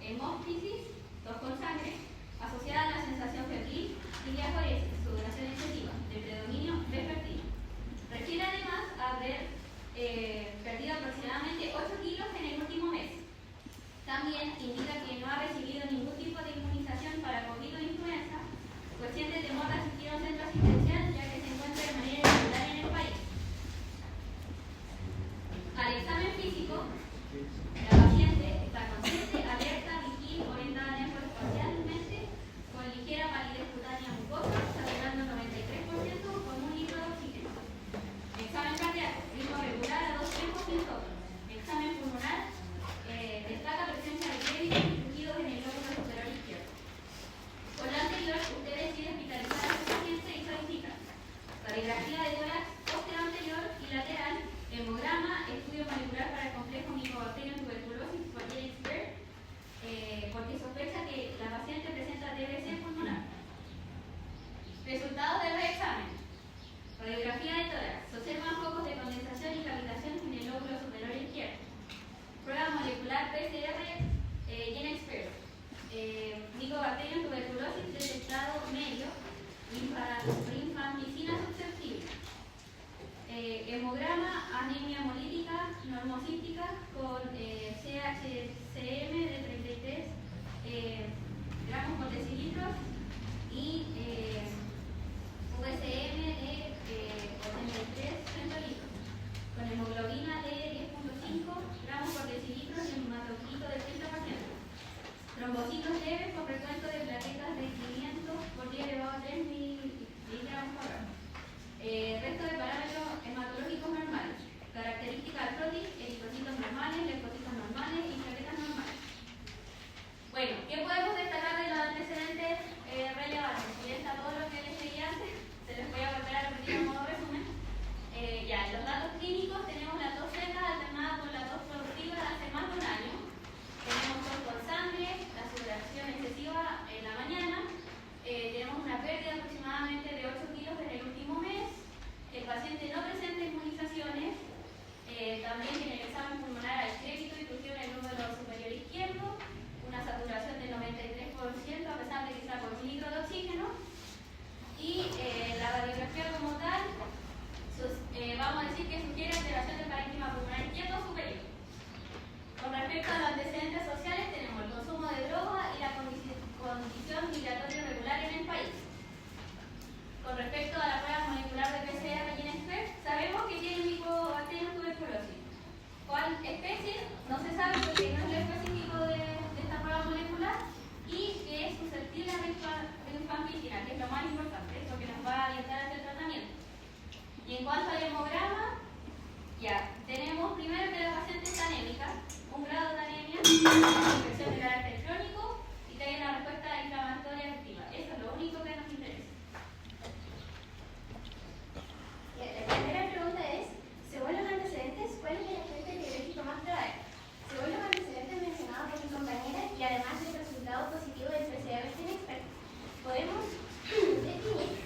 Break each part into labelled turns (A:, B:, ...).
A: hemófisis, tos con sangre, asociada a la sensación febril y diaforesis, sudoración excesiva, de predominio vespertino. Requiere además haber perdido aproximadamente 8 kilos en el último mes. También indica que no ha recibido ningún tipo de inmunización para COVID o influenza, pues siente temor de asistir a un centro asistencial ya que se encuentra de manera irregular en el país. Al examen físico, la paciente está consciente, alerta, vigil, orientada nefroespacialmente, con ligera palidez cutánea mucosa, saturando 93% con 1 litro de oxígeno. Examen cardíaco, ritmo regular a 2 tiempos sin soplo. Examen pulmonar, destaca presencia de créditos y fluidos en el lóbulo superior izquierdo. Con lo anterior, usted decide hospitalizar a su paciente y solicita radiografía de tórax posterior anterior y lateral, hemograma, estudio molecular para el complejo Mycobacterium tuberculosis por Jenix-Berg, porque sospecha que la paciente presenta TBC pulmonar. Resultados de los exámenes. Radiografía de tórax. Se observan focos de condensación y cavitación en el lóbulo superior izquierdo. Prueba molecular PCR Jenix-Berg. Mycobacterium tuberculosis detectado medio. Rifampicina susceptible. Hemograma, anemia hemolítica, normocística con CHCM de 33 gramos por decilitro y VCM de 83 centilitros, con hemoglobina de 10.5 gramos por decilitro y hematocrito de 30%. Trombocitos leves con recuento de plaquetas de 500 por 10 elevado a 3 miligramos por gramo. Resto de parámetros hematológicos normales. Características del protis, ericocitos normales, leucocitos normales y plaquetas normales. Bueno, ¿qué podemos destacar de los antecedentes relevantes? Si bien está todo lo que les leí antes, se les voy a volver a repetir a modo resumen. Ya, en los datos clínicos tenemos la tos seca alternada con la tos productiva de hace más de un año. Tenemos tos con sangre, la sudoración excesiva en la mañana. Tenemos una pérdida aproximadamente de 8 kilos en el último mes. El paciente no presenta inmunizaciones. También en el examen pulmonar hay crédito y oclusión en el lóbulo superior izquierdo. Una saturación del 93% a pesar de que está con 1 litro de oxígeno. Y la radiografía como tal, vamos a decir que sugiere alteración del parénquima pulmonar izquierdo superior. Con respecto a los antecedentes sociales, tenemos el consumo de droga y la condición migratoria irregular en el país. Con respecto a la prueba molecular de PCR Jenix-Berg, sabemos que tiene Mycobacterium tuberculosis. ¿Cuál especie? No se sabe porque no es lo específico de esta prueba molecular y que es susceptible a rifampicina, que es lo más importante, es lo que nos va a orientar hacia el tratamiento. Y en cuanto al hemograma, ya, tenemos primero que la paciente está anémica, un grado de anemia, infección de carácter crónico y que hay una respuesta inflamatoria activa. Eso es lo único que nos interesa.
B: La primera pregunta es, según los antecedentes, ¿cuál es el efecto epidemiológico más grave? Según los antecedentes mencionados por mi compañera y además del resultado positivo del PCR Jenix-Berg, podemos definir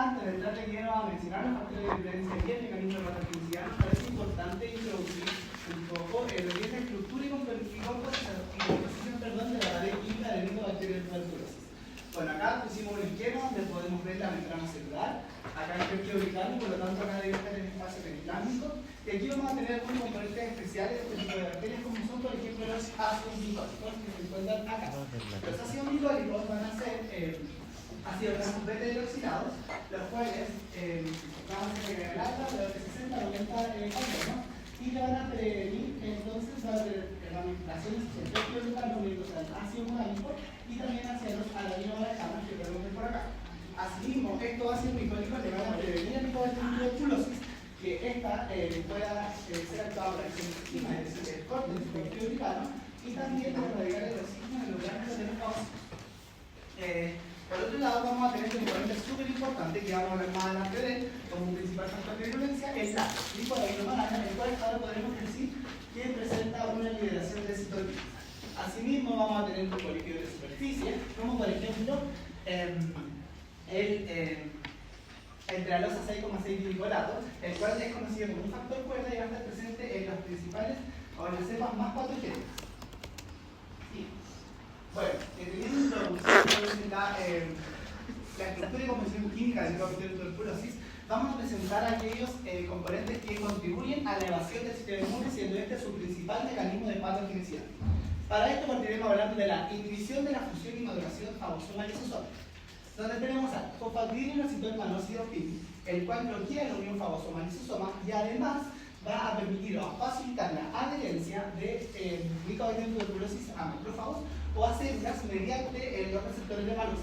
C: antes de entrar de lleno a mencionar los factores de diferencia y el mecanismo de patogenicidad, nos parece importante introducir un poco lo que es la estructura y composición de la pared química del Mycobacterium tuberculosis. Bueno, acá pusimos un esquema donde podemos ver la membrana celular. Acá hay tejido vital, por lo tanto acá debe estar el espacio periplástico. Y aquí vamos a tener algunos componentes especiales de este tipo de bacterias, como son, por ejemplo, los ácidos glicólicos que se encuentran acá. Los ácidos glicólicos van a ser ácidos grasos beta hidroxilados, los cuales van a ser en el alta de 60 a 90 carbono, y le van a prevenir entonces las ramificaciones del tejido vital moviéndose al ácido molánico y también hacia los alaninos que podemos ver por acá. Asimismo, estos ácidos glicólicos le van a prevenir el Mycobacterium tuberculosis, que esta pueda ser actuada por acción enzima, es decir, el corte del tejido vital, y también para erradicar el oxígeno en los gránulos de los fagocitos. Por otro lado, vamos a tener un componente súper importante que vamos a ver más adelante de él, como un principal factor de virulencia, el lácteo, el cual ahora podremos decir que presenta una liberación de citoquinas. Asimismo, vamos a tener un grupo líquido de superficie, como por ejemplo el trealosa 6,6 glicolato, el cual es conocido como un factor cuerda y va a estar presente en los principales o en las cepas más patogénicas. Sí. Bueno, teniendo introducido la estructura y composición química del Mycobacterium tuberculosis, vamos a presentar aquellos componentes que contribuyen a la evasión del sistema inmune, siendo este su principal mecanismo de patogenicidad. Para esto partiremos hablando de la inhibición de la fusión y maduración fagosomal lisosómica, donde tenemos al fosfatidilocitol manoxidilofil, el cual bloquea la unión fagosomal lisosoma y además va a permitir o a facilitar la adherencia de Mycobacterium tuberculosis a macrófagos o a células mediante los receptores de Malusa.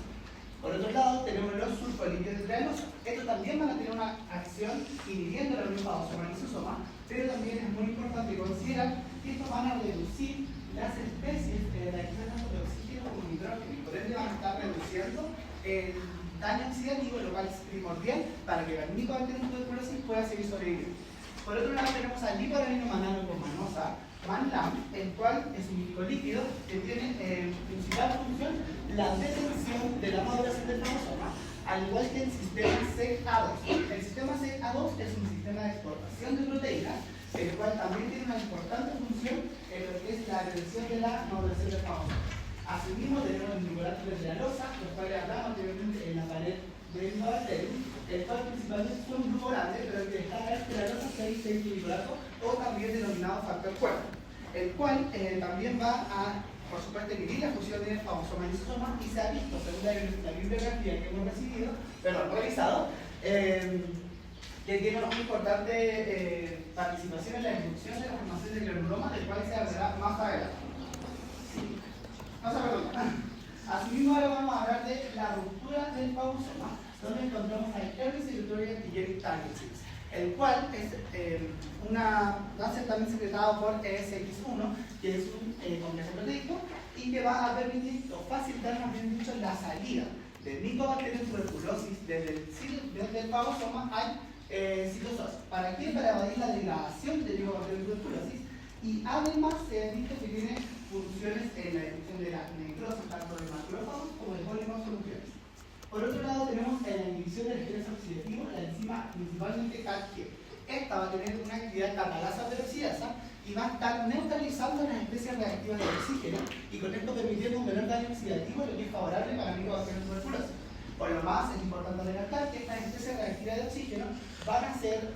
C: Por otro lado, tenemos los sulfolípidos de trealosa. Estos también van a tener una acción inhibiendo la unión fagosomal lisosoma, pero también es muy importante considerar que estos van a reducir las especies de tanto de oxígeno como nitrógeno, y por ende van a estar reduciendo el daño oxidativo, lo cual es primordial para que el Mycobacterium tuberculosis pueda seguir sobreviviendo. Por otro lado, tenemos al lipoarenino manano con manosa, MANLAM, el cual es un licolíquido que tiene principal función la detención de la maduración del cromosoma, al igual que el sistema SEC-A2. El sistema SEC-A2 es un sistema de exportación de proteínas, el cual también tiene una importante función en lo que es la reducción de la maduración del cromosoma. Asimismo, tenemos el glicolato de trealosa, los cuales hablamos anteriormente en la pared del Mycobacterium, el cual principalmente es un grupo grande, pero el que destaca es trealosa 6,6-glicolato, o también denominado factor cuerda, el cual también va a, por supuesto, inhibir la fusión de fagosoma y lisosoma, y se ha visto, según la bibliografía que hemos revisado, que tiene una muy importante participación en la inducción de la formación de granuloma, del cual se hablará más adelante. Asimismo, ahora vamos a hablar de la ruptura del fagosoma, donde encontramos al Early Secretory Antigenic Target, el cual es va a ser también secretado por ESX1, que es un complejo proteico, y que va a permitir o facilitar, más bien dicho, la salida del Mycobacterium tuberculosis desde el fagosoma al citosol. ¿Para qué? Para evadir la degradación del Mycobacterium tuberculosis, y además se ha visto que tiene funciones en la destrucción de la necrosis tanto de macrófagos como de polímeros soluciones. Por otro lado, tenemos en la inhibición del estrés oxidativo la enzima principalmente CAT-G. Esta va a tener una actividad catalasa peroxidasa y va a estar neutralizando las especies reactivas de oxígeno, y con esto permitiendo un menor daño oxidativo, lo que es favorable para el Mycobacterium tuberculosis. Por lo más, es importante destacar que estas especies reactivas de oxígeno van a ser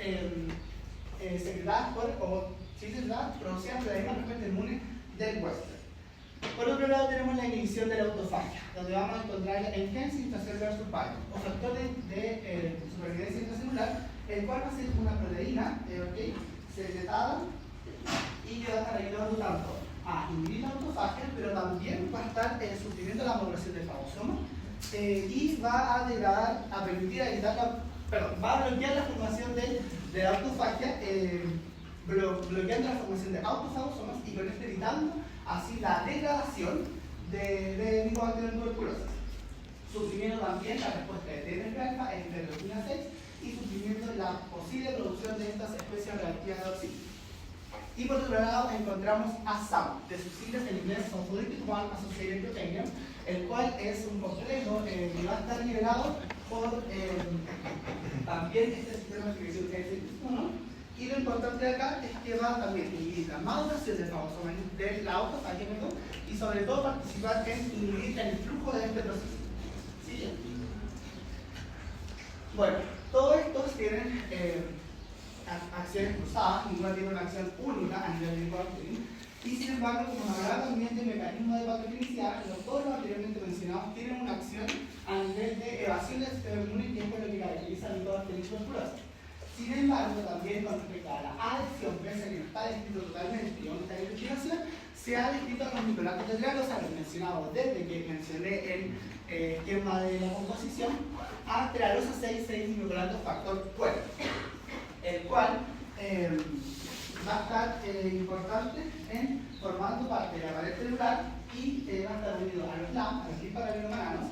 C: secretadas producidas por la misma respuesta inmune del huésped. Por otro lado, tenemos la inhibición de la autofagia, donde vamos a encontrar el enhanced intracellular survival, o factor de supervivencia intracelular, el cual va a ser una proteína secretada y que va a estar ayudando tanto a inhibir la autofagia, pero también va a estar suprimiendo la maduración del fagosoma y va a degradar, a permitir va a bloquear la formación de la autofagia, bloqueando la formación de autofagosomas y con esto evitando así la degradación de Mycobacterium tuberculosis, suprimiendo también la respuesta de TNF-alfa en interleucina 6 y suprimiendo la posible producción de estas especies reactivas de oxígeno. Y por otro lado encontramos a SAM, de sus siglas en inglés Sulfuric 1 Associated Protein, el cual es un complejo que va a estar liberado por también este sistema de inscripción S1. Y lo importante de acá es que va también a inhibir la maduración del autofagia y sobre todo participar en inhibir el flujo de este proceso. ¿Sí? Bueno, todos estos tienen acciones cruzadas, ninguna tiene una acción única a nivel de coactividad. Y sin embargo, como nos hablaba también del mecanismo de patogenicidad, todos los anteriormente mencionados tienen una acción a nivel de evasión del sistema inmune, que es lo que caracteriza a Mycobacterium tuberculosis. Sin embargo, también con respecto a la adhesión, pese a que no está descrito totalmente y aún está en investigación, se ha descrito a los microlatos de trealosa, lo he mencionado desde que mencioné el esquema de la composición, a trealosa 6,6 microlatos factor 4, el cual va a estar importante en formando parte de la pared celular y va a estar unido a los LAM, a los liparabelomananos,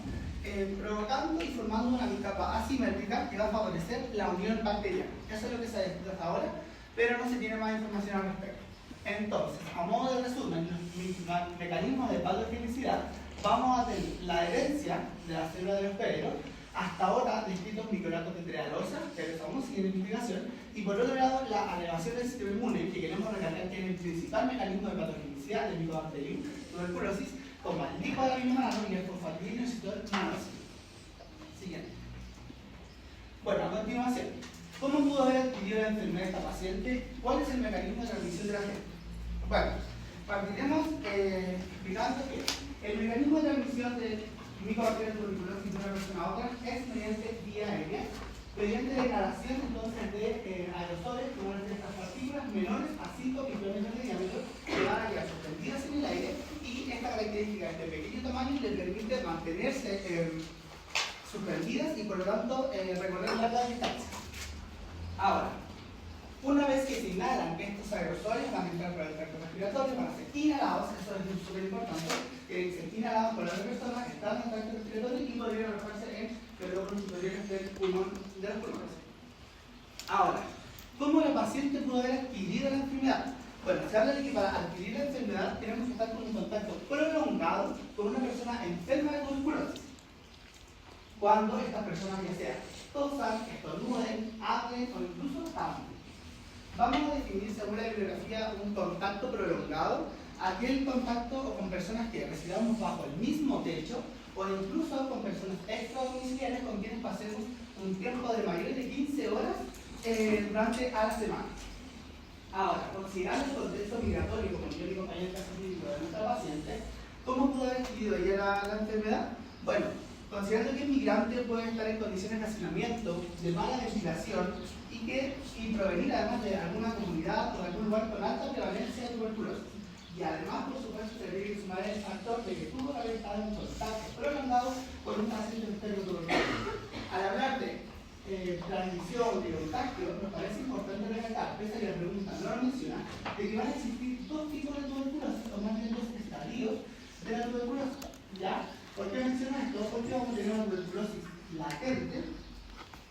C: provocando y formando una capa asimétrica que va a favorecer la unión bacteriana. Eso es lo que se ha descrito hasta ahora, pero no se tiene más información al respecto. Entonces, a modo de resumen, los mecanismos de patogenicidad, vamos a tener la herencia de la célula del hospedero, hasta ahora descritos microlatos de trealosa, que estamos siguiendo investigación, y por otro lado, la elevación del sistema inmune, que queremos recalcar que es el principal mecanismo de patogenicidad del Mycobacterium tuberculosis, como el liparabelomano y el fosfatidilocitor manos. Siguiente. Bueno, a continuación, ¿cómo pudo haber adquirido la enfermedad esta paciente? ¿Cuál es el mecanismo de transmisión de la gente? Bueno, partiremos explicando que el mecanismo de transmisión de Mycobacterium tuberculosis de una persona a otra es mediante vía aérea, mediante la inhalación entonces de aerosoles, como de estas partículas menores a 5 micrómetros de diámetro, que van a quedar suspendidas en el aire, y esta característica de este pequeño tamaño le permite mantenerse suspendidas y por lo tanto recorrer largas distancias. Ahora, una vez que se inhalan estos aerosoles, van a entrar por el tracto respiratorio, van a ser inhalados, eso es súper importante, que ser inhalados por la otra persona, están en el tracto respiratorio y podrían alojarse en los lóbulos superiores del pulmón, de los pulmones. Ahora, ¿cómo la paciente pudo haber adquirido la enfermedad? Bueno, se habla de que para adquirir la enfermedad tenemos que estar con un contacto prolongado con una persona enferma de tuberculosis. Cuando estas personas ya sea tosan, estornuden, hablen o incluso hablen. Vamos a definir según la bibliografía un contacto prolongado, aquel contacto con personas que residamos bajo el mismo techo o incluso con personas extradomiciliares con quienes pasemos un tiempo de mayor de 15 horas durante a la semana. Ahora, considerando el contexto migratorio, como yo le acompañé el caso clínico de nuestra paciente, ¿cómo pudo haber adquirido ella la enfermedad? Bueno, considerando que el migrante puede estar en condiciones de hacinamiento, de mala ventilación y provenir además de alguna comunidad o de algún lugar con alta prevalencia de tuberculosis. Y además, por supuesto, se debe sumar el factor de que tuvo que haber estado en contacto prolongado con un paciente enfermo de tuberculosis. Al hablar de transmisión, de contagio, nos parece importante recalcar, pese a que la pregunta no lo menciona, de que van a existir dos tipos de tuberculosis, o más bien dos estadios de la tuberculosis. ¿Ya? ¿Por qué menciona esto? Porque vamos a tener una tuberculosis latente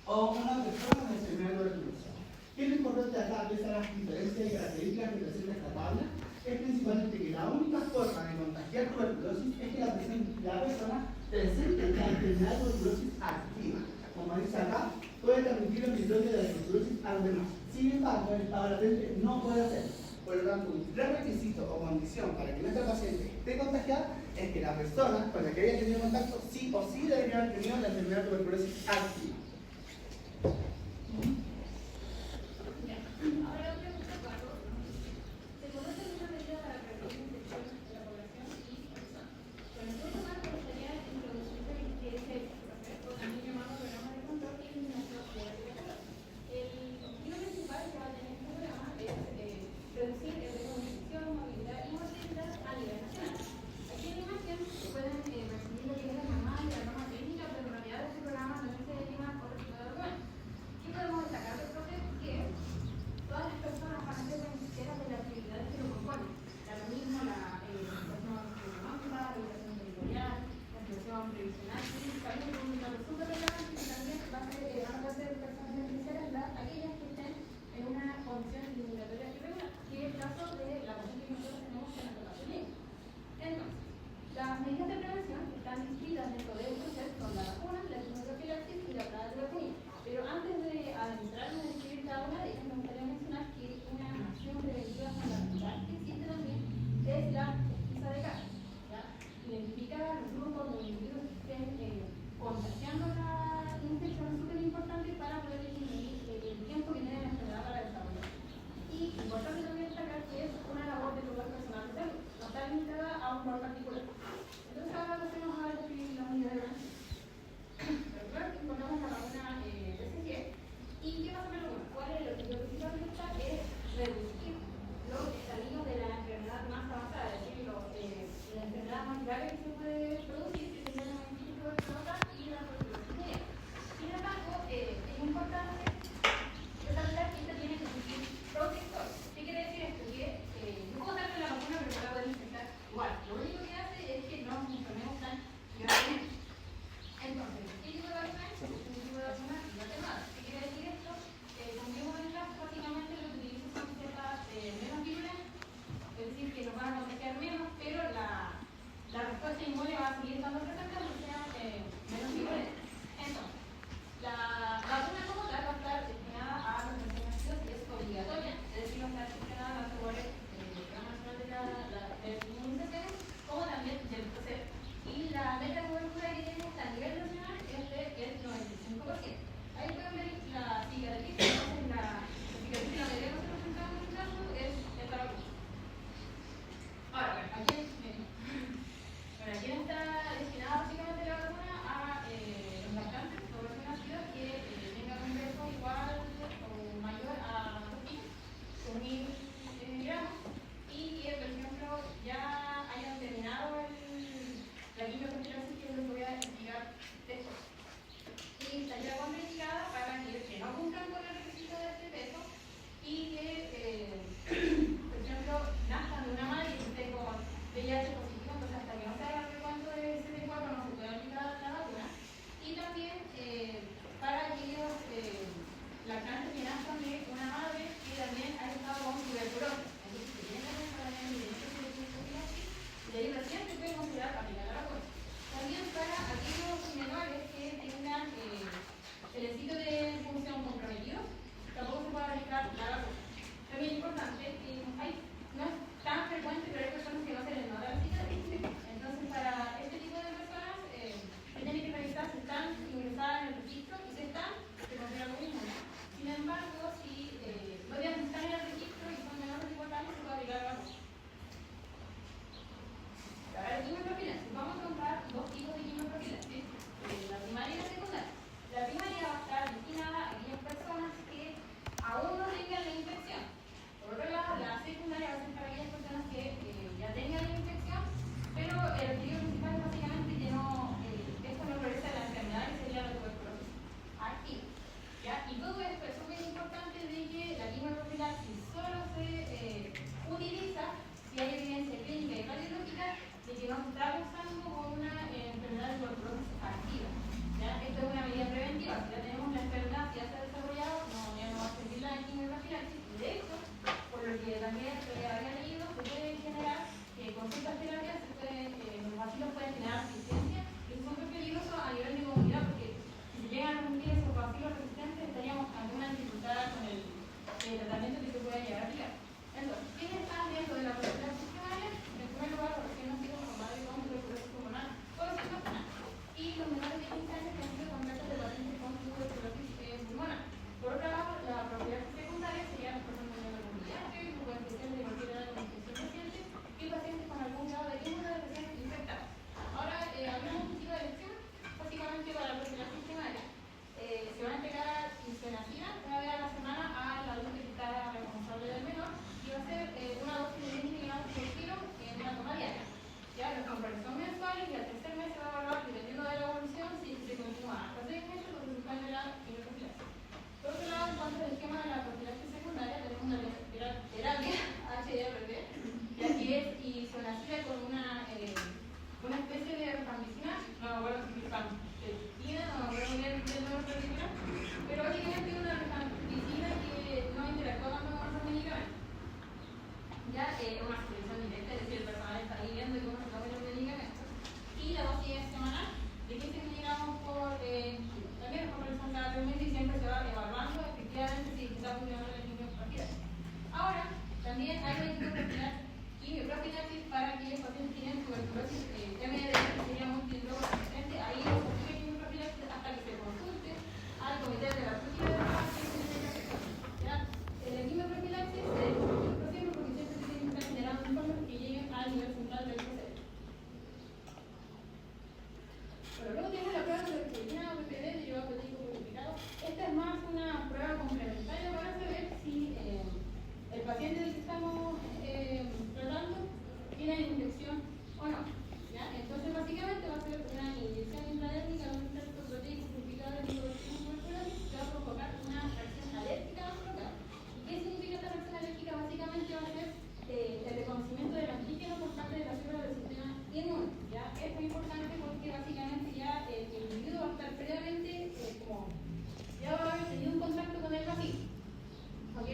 C: o una persona con enfermedad de tuberculosis. ¿Qué es lo importante acá, pese a las diferencias y características que presenta esta tabla? Es principalmente que la única forma de contagiar tuberculosis es que la persona presente la enfermedad de tuberculosis activa. Como dice acá, puede transmitir el episodio de la tuberculosis a los demás. Sin embargo, el estado latente no puede hacerlo. Por lo tanto, un prerequisito o condición para que nuestra paciente esté contagiada es que la persona con la que haya tenido contacto sí o sí debería haber tenido la enfermedad de tuberculosis activa.
B: Ahora pregunta 4. ¿Se conoce alguna medida para prevenir infecciones de la población y personas? Bueno, en primer lugar, me gustaría introducir el que es el proceso también llamado programa de control y eliminación de la tuberculosis. El objetivo principal que va a tener este programa es reducir el riesgo de infección, movilidad y mortalidad a nivel nacional. Aquí en la imagen pueden percibir lo que es la norma y la norma técnica, pero en realidad este programa también se deriva
A: lactantes que nazcan de una madre que también ha estado con tuberculosis. Entonces, si tienen la enfermedad de profilaxis, de ahí recién se puede considerar aplicar la vacuna. También para aquellos menores que tengan el sitio de función comprometido, tampoco se puede aplicar la vacuna. También es importante, no es tan frecuente, pero hay personas que no se les nota la cicatriz. Entonces, para este tipo de personas, se tiene que revisar si están ingresadas en el registro y si están, se considera lo mismo. Sin embargo, si no están en el registro y son menores de 4 años, se puede aplicar la vacuna. Ahora, la quimioprofilaxis. Vamos a comprar dos tipos de quimioprofilaxis, la primaria y la secundaria. La primaria va a estar destinada a aquellas personas que aún no tengan la infección. Por otro lado, la secundaria va a ser para aquellas personas que ya tengan la infección, pero el objetivo principal es básicamente que esto no progrese a la enfermedad que sería la tuberculosis activa. ¿Ya? Y todo esto es súper importante de que la quimioprofilaxis solo se utiliza si hay evidencia clínica y radiológica de que no se está usando con una enfermedad de tuberculosis activa. ¿Ya? Esto es una medida preventiva. Si ya tenemos la enfermedad, si ya se ha desarrollado, ya no va a servir la quimioprofilaxis. De hecho, por lo que también había leído, se puede generar con ciertas terapias, los vacilos pueden generar resistencia, y eso es súper peligroso a nivel de comunidad, porque si llegan a cumplir esos vacilos resistentes, estaríamos ante una dificultad con el tratamiento que se puede llegar a aplicar. Entonces, ¿quiénes están dentro de la profilaxis primaria? En primer lugar, los que no han sido formados con tuberculosis pulmonar o vesicotonal, y los menores de 15 años que han sido contactos de pacientes con tuberculosis pulmonar. Por otro lado, la profilaxis secundaria sería las personas con neuromovilidad, grupos especiales de cualquier edad con infección reciente y pacientes con algún grado de inmunodepresión infectados. Ahora, hablamos un tipo de elección, básicamente para la profilaxis primaria. Se van a entregar isoniazida una vez a la semana al adulto que está responsable del menor y va a ser una dosis de 20 miligramos por kilo en una toma diaria. Ya, los controles son mensuales y al tercer mes se va a evaluar, dependiendo de la evolución, si se continúa hasta 6 meses o se suspende la quimioprofilaxis. Por otro lado, en cuanto al esquema de la profilaxis secundaria, tenemos una terapia HRT, ya que es isoniazida con una especie de rifampicina, no me acuerdo si rifampicina, no me acuerdo muy bien el nombre particular, pero básicamente es una rifampicina que no interactúa tanto con otros medicamentos. Ya es una suscripción directa, es decir, el personal está ahí viendo y cómo se toman los medicamentos. Y la dosis es semanal de 15 miligramos por también por persona cada 3 meses y siempre se va evaluando efectivamente si está funcionando la quimioprofilaxis. Ahora, también hay una quimioprofilaxis para aquellos pacientes que tienen tuberculosis MDR, que sería multidroga resistente. Ahí no se sigue quimioprofilaxis hasta que se consulte al comité de la la quimioprofilaxis se discute porque siempre se tiene que estar generando informes que lleguen al nivel central del proceso. Bueno, luego tenemos la prueba de fertilidad o PPD de llevado proteíco purificado. Esta es más una prueba complementaria para saber si el paciente del que estamos tratando tiene infección o no. ¿Ya? Entonces, básicamente va a ser una inyección intradérmica de un extracto proteico purificado de tuberculosis que va a provocar una reacción alérgica a provocar. ¿Qué significa esta reacción alérgica? Básicamente va a ser el reconocimiento del antígeno por parte de la célula del sistema inmune. ¿Ya? Esto es importante porque básicamente ya el individuo va a estar previamente ya va a haber tenido un contacto con el vacío. ¿Ok?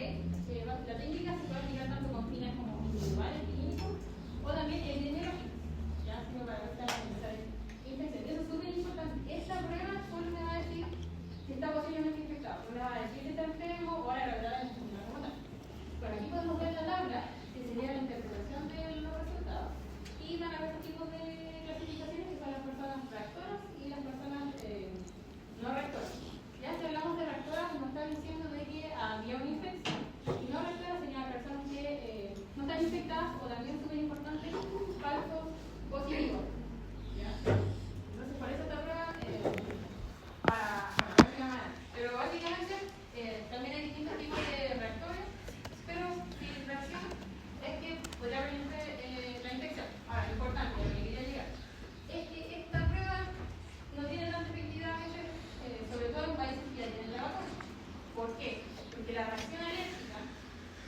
A: La técnica se puede aplicar tanto con fines como individuales, clínicos, o también epidemiológicos. ¿Ya? Sino para evitar infección. Eso es súper importante. Esta prueba solo me va a decir si está posiblemente infectado. No me va a decir si está enfermo o a la gravedad de la enfermedad como tal. Bueno, aquí podemos ver la tabla, que sería la interpretación de los resultados. Y van a haber dos tipos de clasificaciones, que son las personas reactoras y las personas no reactoras. Ya si hablamos de reactoras, nos está diciendo de que había una infección. Y no reactoras serían personas que no están infectadas o también súper importante, falsos positivos. ¿Ya? Entonces, por eso esta prueba para ver la manera. Pero básicamente también hay distintos tipos de reactores, pero si la reacción es que podría haber la infección. Ahora, lo importante, lo que quería llegar, es que esta prueba no tiene tanta efectividad a veces, sobre todo en países que ya tienen la vacuna. ¿Por qué? Porque la reacción alérgica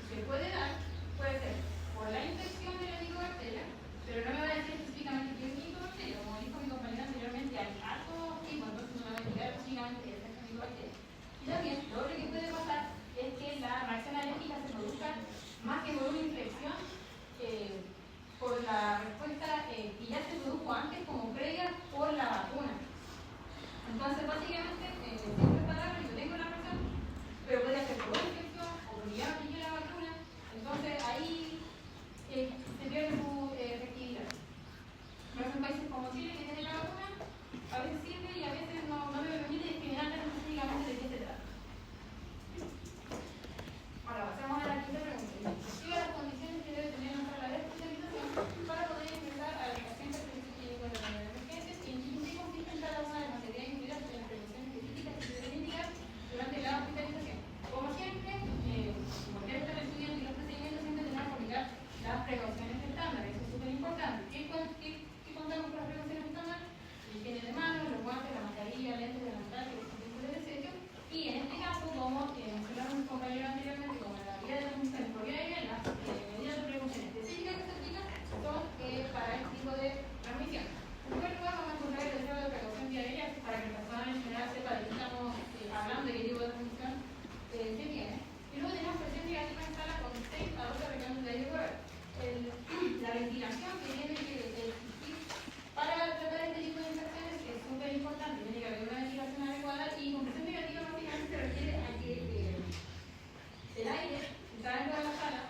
A: que puede dar puede ser por la infección de la micobacteria, pero no me va a decir específicamente qué es micobacteria. Como dijo mi compañera anteriormente, hay altos tipos, entonces no me va a indicar específicamente esta micobacteria. Y también, lo otro que puede pasar
D: más que por una infección, por la respuesta que ya se produjo antes como previa por la vacuna. Entonces, básicamente, siempre está raro, yo tengo la razón, pero puede ser por una infección o porque ya apliqué la vacuna, entonces ahí se pierde su efectividad. Por ejemplo, en países como Chile, que tiene la vacuna, a veces sirve y a veces no me permite discriminar específicamente de qué se trata. Ahora, pasemos a la quinta pregunta. ¿Qué las condiciones que debe tener nuestra la especialización para poder ingresar a la educación específica de las emergencias y en qué consiste cada una de las materias incluidas en las prevenciones específicas que se deben indicar durante la hospitalización? Como siempre, cualquier estudiante y los procedimientos siempre tenemos que aplicar las precauciones estándar, eso es súper importante. ¿Qué contamos con las precauciones estándar? La higiene de manos, los guantes, la mascarilla, lentes de contacto, los tipos de desecho. Y en este caso, como mencionaron mis compañeros anteriormente, como en la guía de transmisión por vía aérea, las medidas de precaución específicas que se aplican son para este tipo de transmisión. En primer lugar, vamos a encontrar el deseo de precaución vía aérea para que el personal en general sepa de qué estamos hablando, de qué tipo de transmisión se tiene. Y luego tenemos presión negativa en sala con 6 a 12 reglamentos de aire correr. La ventilación que tiene que existir para tratar este tipo de infecciones es súper importante. Tiene que haber una ventilación adecuada y con presión negativa básicamente se refiere a que el aire que está dentro de la sala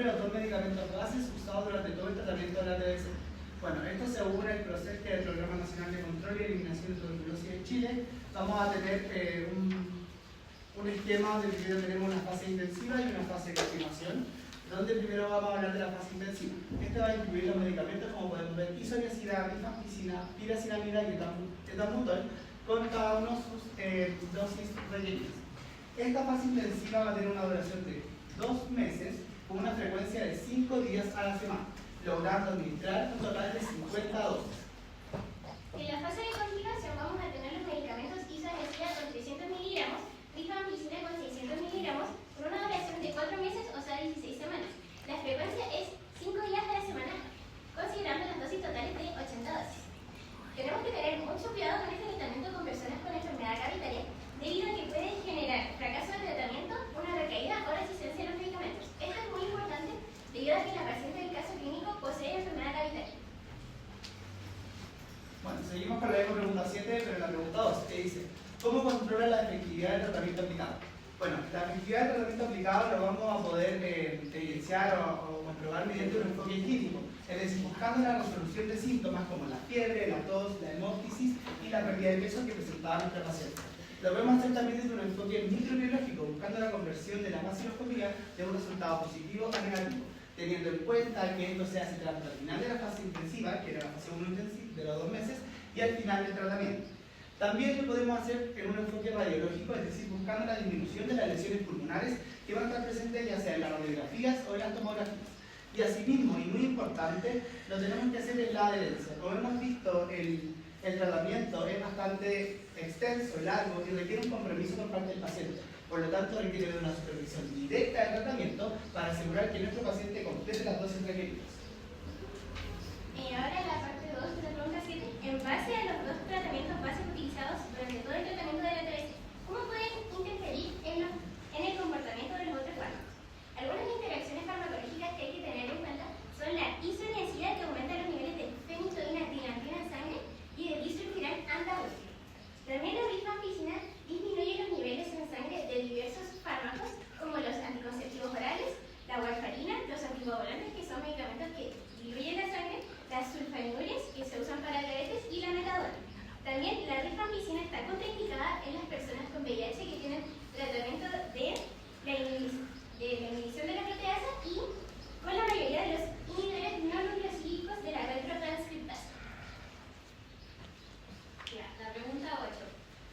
C: de los 2 medicamentos bases usados durante todo el tratamiento de la TBC. Bueno, esto según el PROCES, que es el Programa Nacional de Control y Eliminación de Tuberculosis en Chile. Vamos a tener un esquema donde primero tenemos una fase intensiva y una fase de continuación, donde primero vamos a hablar de la fase intensiva. Este va a incluir los medicamentos, como podemos ver, isoniazida, rifampicina, piracinamida y etambutol, con cada uno sus dosis requeridas. Esta fase intensiva va a tener una duración de 2 meses, con una frecuencia de 5 días a la semana, logrando administrar un total de 50 dosis.
B: En la fase de continuación vamos a tener los medicamentos isoniazida con 300 miligramos, rifampicina con 600 miligramos, por una duración de 4 meses, o sea 16 semanas. La frecuencia es 5 días a la semana, considerando las dosis totales de 80 dosis. Tenemos que tener mucho cuidado con este tratamiento con personas con enfermedad cavitaria, debido a que puede generar fracaso del tratamiento, una recaída o resistencia a los medicamentos. Esto es muy importante debido a que la paciente del caso clínico posee enfermedad cavitaria.
C: Bueno, seguimos con la misma pregunta 7, pero en la pregunta 2, que dice: ¿cómo controla la efectividad del tratamiento aplicado? Bueno, la efectividad del tratamiento aplicado lo vamos a poder evidenciar o comprobar mediante un enfoque clínico, es decir, buscando la resolución de síntomas como la fiebre, la tos, la hemóptisis y la pérdida de peso que presentaba nuestra paciente. Lo podemos hacer también desde un enfoque microbiológico, buscando la conversión de la vaciloscopía de un resultado positivo a negativo, teniendo en cuenta que esto se hace tanto al final de la fase intensiva, que era la fase 1 intensiva de los 2 meses, y al final del tratamiento. También lo podemos hacer en un enfoque radiológico, es decir, buscando la disminución de las lesiones pulmonares que van a estar presentes ya sea en las radiografías o en las tomografías. Y asimismo, y muy importante, lo tenemos que hacer en la adherencia. Como hemos visto, el tratamiento es bastante extenso, largo y requiere un compromiso por parte del paciente. Por lo tanto, requiere de una supervisión directa del tratamiento para asegurar que nuestro paciente complete las dosis requeridas.
B: Ahora en la parte 2 de la pregunta 7, en base a los 2 tratamientos básicos utilizados durante todo el tratamiento de la TBC, ¿cómo pueden interferir en el comportamiento de los otros fármacos? Algunas interacciones farmacológicas que hay que tener en cuenta son la isoniazida, que aumenta los niveles de fenitoína-trinantina en sangre, y de disulfiram antabúrtico. También la rifampicina disminuye los niveles en sangre de diversos fármacos, como los anticonceptivos orales, la warfarina, los anticoagulantes, que son medicamentos que diluyen la sangre, las sulfanilureas, que se usan para diabetes, y la metadona. También la rifampicina está contraindicada en las personas con VIH que tienen tratamiento de la inhibición de la proteasa y con la mayoría de los inhibidores no nucleosídicos de la retrotranscriptasa.
A: La pregunta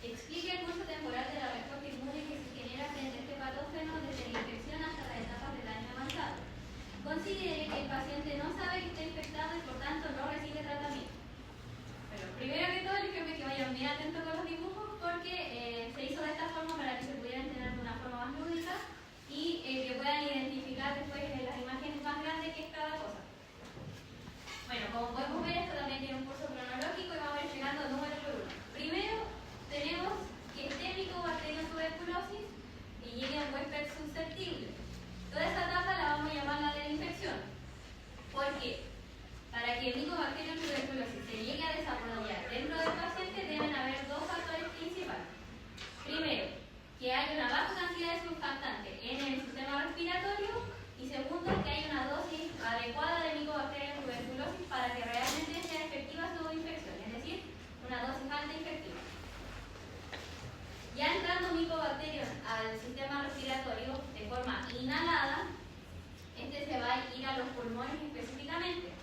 A: 8. Explique el curso temporal de la respuesta inmune que se genera frente a este patógeno desde la infección hasta las etapas del daño avanzado. Considere que el paciente no sabe que está infectado y por tanto no recibe tratamiento. Pero primero que todo, les quiero que vayan bien atentos con los dibujos porque se hizo de esta forma para que se pudieran entender de una forma más lúdica y que puedan identificar después en las imágenes más grandes que es cada cosa. Bueno, como podemos ver, esto también tiene un curso cronológico y vamos a ir llegando número por uno. Primero, tenemos que esté Mycobacterium tuberculosis y llegue un huésped susceptible. Toda esta etapa la vamos a llamar la de la infección. ¿Por qué? Para que el Mycobacterium tuberculosis se llegue a desarrollar dentro del paciente deben haber 2 factores principales. Primero, que haya una baja cantidad de surfactante en el sistema respiratorio, y segundo, que haya una dosis adecuada de Mycobacterium tuberculosis para que realmente sea efectiva su infección, es decir, una dosis alta infectiva. Ya entrando Mycobacterium al sistema respiratorio de forma inhalada, este se va a ir a los pulmones específicamente.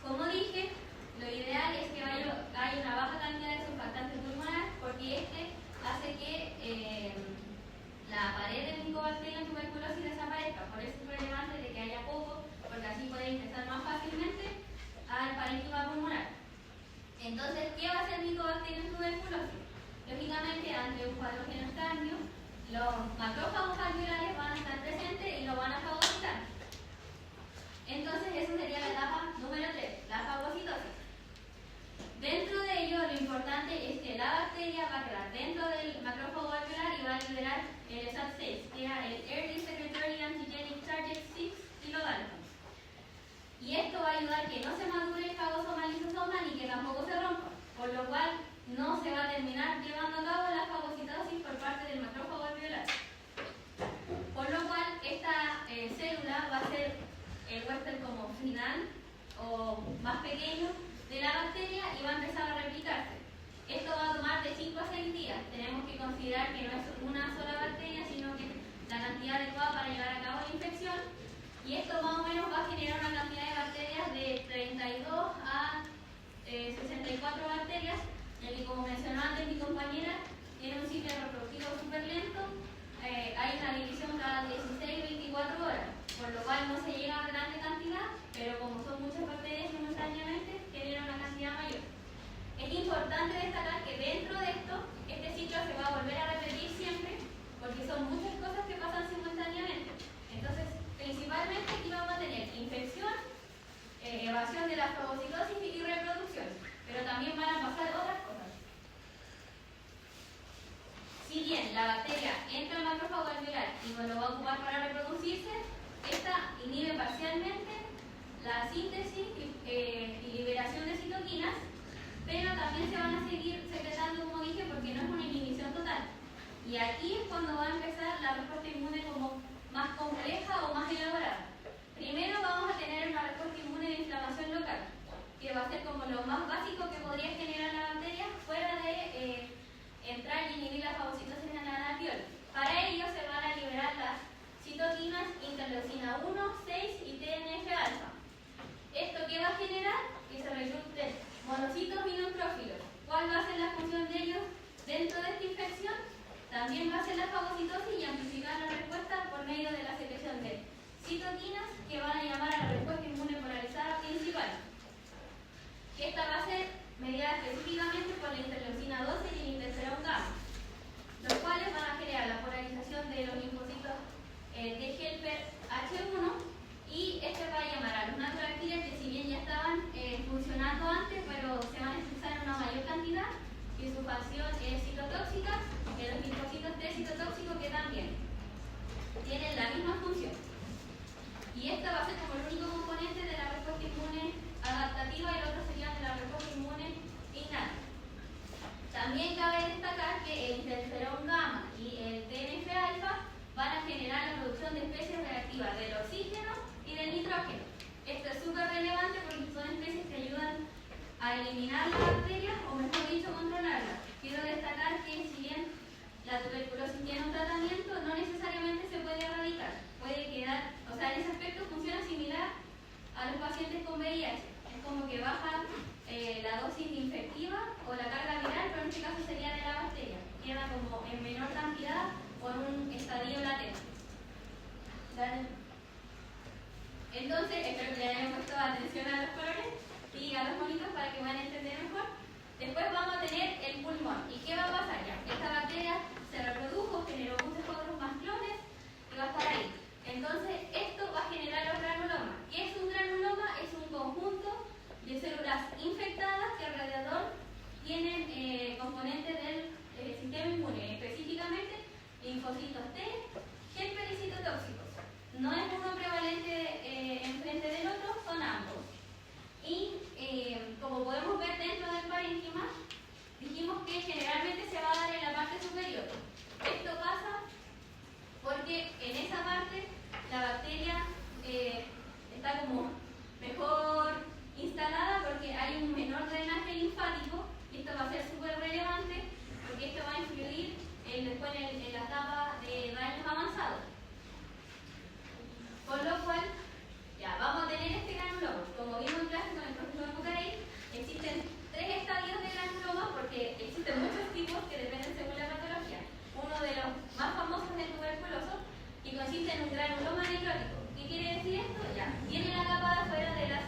A: Como dije, lo ideal es que haya una baja cantidad de surfactante pulmonar porque este hace que la pared del Mycobacterium tuberculosis desaparezca. Por eso es relevante de que haya poco, porque así puede ingresar más fácilmente al parénquima pulmonar. Entonces, ¿qué va a hacer Mycobacterium tuberculosis? Lógicamente, ante un patógeno extraño, los macrófagos alveolares van a estar presentes y lo van a fagocitar. Entonces, eso sería la etapa número 3, la fagocitosis. Dentro de ello, lo importante es que la bacteria va a quedar dentro del macrófago alveolar y va a liberar el SAT6, que era el Early Secretory Antigenic Target 6 kilodalton. Y esto va a ayudar que no se madure el fagosoma lisosoma ni que tampoco se rompa, por lo cual no se va a terminar llevando a cabo la fagocitosis por parte del macrófago alveolar. Por lo cual, esta célula va a ser el huésped como final o más pequeño de la bacteria y va a empezar a replicarse. Esto va a tomar de 5 a 6 días. Tenemos que considerar que no es una sola bacteria, sino que la cantidad adecuada para llevar a cabo la infección. Y esto más o menos va a generar una cantidad de bacterias de 32 a 64 bacterias, ya que como mencionó antes mi compañera, tiene un ciclo reproductivo súper lento. Hay una división cada 16-24 horas, por lo cual no se llega a grande cantidad, pero como son muchas bacterias simultáneamente, genera una cantidad mayor. Es importante destacar que dentro de esto, este ciclo se va a volver a repetir siempre, porque son muchas cosas que pasan simultáneamente. Entonces, principalmente aquí vamos a tener infección, evasión de la fagocitosis y reproducción, pero también van a pasar otras cosas. Si bien la bacteria entra al macrófago alveolar y no lo va a ocupar para reproducirse, esta inhibe parcialmente la síntesis y liberación de citoquinas, pero también se van a seguir secretando, como dije, porque no es una inhibición total. Y aquí es cuando va a empezar la respuesta inmune como más compleja o más elaborada. Primero vamos a tener una respuesta inmune de inflamación local, que va a ser como lo más básico que podría generar la bacteria fuera de entrar y inhibir la fagocitosis en la alveolar. Para ello se van a liberar las citoquinas interleucina 1, 6 y TNF-alfa. ¿Esto qué va a generar? Que se recluten monocitos y neutrófilos. ¿Cuál va a ser la función de ellos dentro de esta infección? También va a ser la fagocitosis y amplificar la respuesta por medio de la secreción de citoquinas que van a llamar a la respuesta inmune polarizada principal. Esta va a ser mediada específicamente por la interleucina 12 y el interferón gamma, los cuales van a generar la polarización de los linfocitos de Helper H1, y este va a llamar a los natural killers que si bien ya estaban funcionando antes, pero se van a expresar en una mayor cantidad, y su función es citotóxica, y los linfocitos T citotóxicos que también tienen la misma función. Y esta va a ser como el único componente de la respuesta inmune adaptativa, y el otro sería de la respuesta inmune innata. También cabe destacar que el interferón gamma y el TNF-alfa van a generar la producción de especies reactivas del oxígeno y del nitrógeno. Esto es súper relevante porque son especies que ayudan a eliminar la bacteria, o mejor dicho, controlarla. Quiero destacar que si bien la tuberculosis tiene un tratamiento, no necesariamente se puede erradicar. Puede quedar, o sea, en ese aspecto funciona similar a los pacientes con VIH. Es como que baja la dosis infectiva o la carga viral, pero en este caso sería de la bacteria. Queda como en menor cantidad o en un estadio latente. Entonces, espero que le hayan puesto atención a los colores y a los monitos para que puedan entender mejor. Después vamos a tener el pulmón. ¿Y qué va a pasar ya? Esta bacteria se reprodujo, generó muchos otros más clones y va a estar ahí. Entonces, esto va a generar los granulomas. ¿Qué es un granuloma? Es un conjunto de células infectadas que alrededor tienen componentes del sistema inmune, específicamente linfocitos T, helper y citotóxicos. No es uno prevalente enfrente del otro, son ambos. Y como podemos ver dentro del parénquima, dijimos que generalmente se va a dar en la parte superior. Esto pasa porque en esa parte la bacteria está como mejor instalada porque hay un menor drenaje linfático, y esto va a ser súper relevante porque esto va a influir después en la etapa de daños avanzados. Con lo cual, ya vamos a tener este granuloma. Como vimos en clase con el profesor Bucarey, existen 3 estadios de granuloma porque existen muchos tipos que dependen según la patología. Uno de los más famosos es el tuberculoso, que consiste en un granuloma necrótico. ¿Qué quiere decir esto? Ya, tiene la capa de afuera de las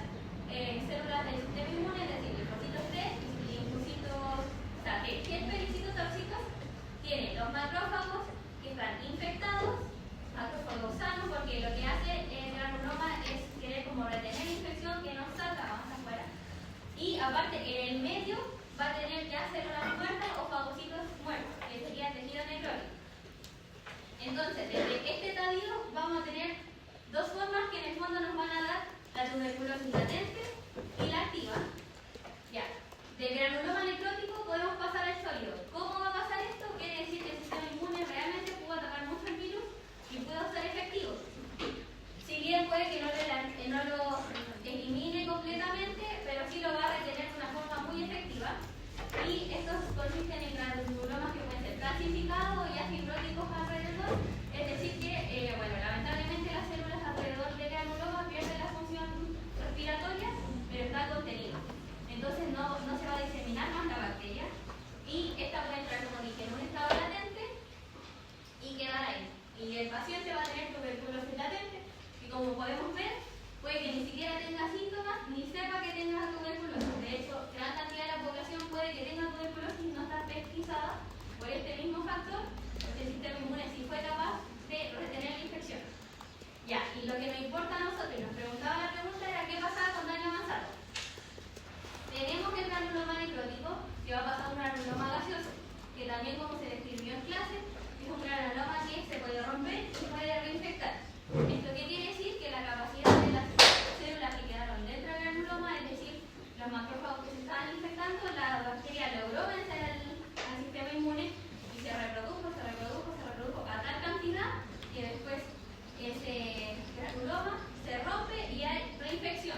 A: células del sistema inmune, es decir, linfocitos T y linfocitos, o sea, T, helper y citotóxicos. Tiene los macrófagos que están infectados, macrófagos sanos, porque lo que hace el granuloma es querer como retener la infección que no salga más afuera. Y aparte, en el medio va a tener ya células muertas o fagocitos muertos, que sería el tejido necrótico. Entonces, desde este estadio vamos a tener 2 formas que en el fondo nos van a dar la tuberculosis latente y la activa. Ya, del granuloma necrótico podemos pasar al sólido. ¿Cómo va a pasar esto? Quiere decir que el sistema inmune realmente pudo atacar mucho el virus y pudo ser efectivo. Si bien puede que no también como se describió en clase, es un granuloma que se puede romper y se puede reinfectar. ¿Esto qué quiere decir? Que la capacidad de las células que quedaron dentro del granuloma, es decir, los macrófagos que se estaban infectando, la bacteria logró vencer al sistema inmune y se reprodujo a tal cantidad que después ese granuloma se rompe y hay reinfección.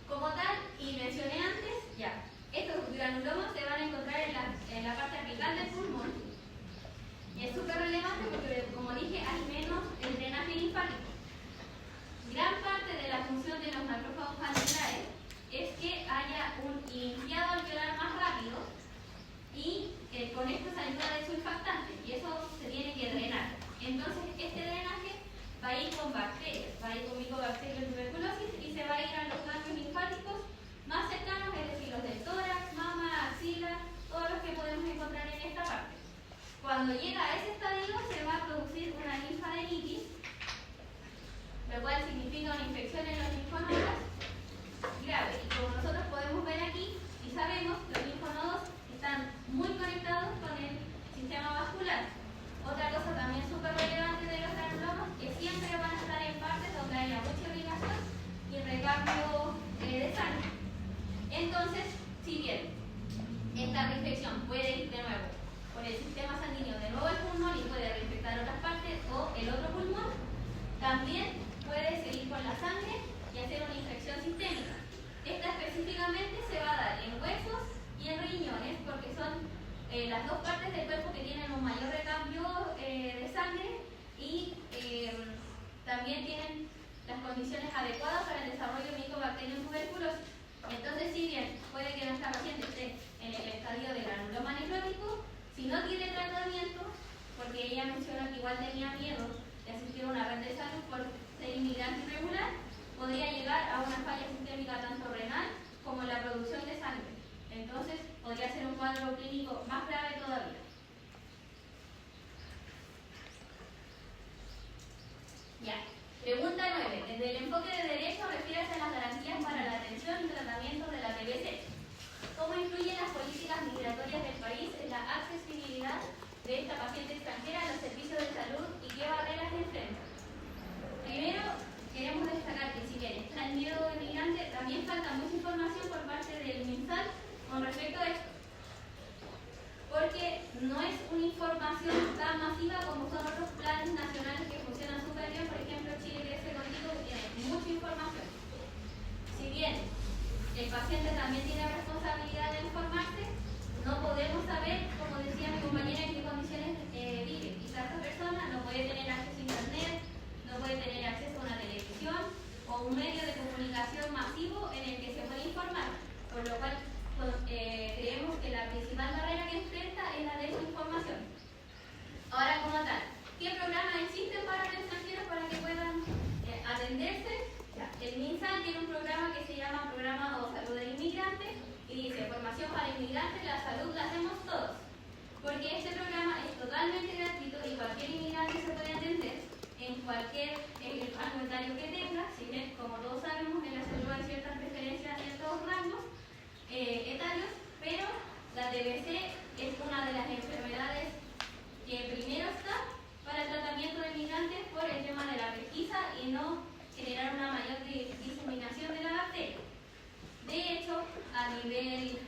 A: Como tal, y mencioné antes, ya, estos granulomas se van a encontrar en la parte apical del pulmón. Y es súper relevante porque, como dije, hay menos el drenaje linfático. Gran parte de la función de los macrófagos alveolares es que haya un limpiado alveolar más rápido y con esto se ayuda de surfactante y eso se tiene que drenar. Entonces, este drenaje va a ir con bacterias, va a ir con micobacterias de tuberculosis y se va a ir a los ganglios linfáticos más cercanos, es decir, los del tórax, mama, axila, todos los que podemos encontrar en esta parte. Cuando llega a ese estadio se va a producir una linfadenitis, lo cual significa una infección en los linfonodos grave. Y como nosotros podemos ver aquí y sabemos, los linfonodos están muy conectados con el sistema vascular. Otra cosa también súper relevante de los granulomas, que siempre van a estar en partes donde haya mucha irrigación y recambio de sangre. Entonces, si bien esta reinfección puede ir de nuevo por el sistema sanguíneo de nuevo al pulmón y puede reinfectar otras partes o el otro pulmón, también puede seguir por la sangre y hacer una infección sistémica. Esta específicamente se va a dar en huesos y en riñones porque son las dos partes del cuerpo que tienen un mayor recambio de sangre y también tienen las condiciones adecuadas para el desarrollo de micobacterium tuberculosis. Entonces, si bien puede que nuestra paciente esté en el estadio de granuloma necrótico, si no tiene tratamiento, porque ella mencionó que igual tenía miedo de asistir a una red de salud por ser inmigrante irregular, podría llegar a una falla sistémica tanto renal como en la producción de sangre. Entonces, podría ser un cuadro clínico más grave todavía. Ya. Pregunta 9. Desde el enfoque de derecho, refiérase a las garantías para la atención y tratamiento de la TBC. ¿Cómo influyen las políticas migratorias del país en la accesibilidad de esta paciente extranjera a los servicios de salud y qué barreras enfrenta? Primero, queremos destacar que si bien está el miedo inmigrante, también falta mucha información por parte del MinSal con respecto a esto. Porque no es una información tan masiva como son otros planes nacionales que funcionan súper bien. Por ejemplo, Chile Crece Contigo tiene mucha información. Si bien el paciente también tiene responsabilidad de informarse, no podemos saber, como decía mi compañera, en qué condiciones vive. Quizás esta persona no puede tener acceso a internet, no puede tener acceso a una televisión o un medio de comunicación masivo en el que se puede informar, por lo cual creemos que la principal barrera que enfrenta es la de su información. Ahora, como tal, ¿qué programas existen para los extranjeros para que puedan atenderse? El MinSal tiene un programa que se llama Programa o Salud del Inmigrante y dice: formación para inmigrantes, la salud la hacemos todos. Porque este programa es totalmente gratuito y cualquier inmigrante se puede atender en cualquier rango etario que tenga. Si bien, como todos sabemos, en la salud hay ciertas preferencias a ciertos rangos etarios, pero la TBC es una de las enfermedades que primero está para el tratamiento de migrantes por el tema de la pesquisa y no generar una mayor diseminación de la bacteria. De hecho, a nivel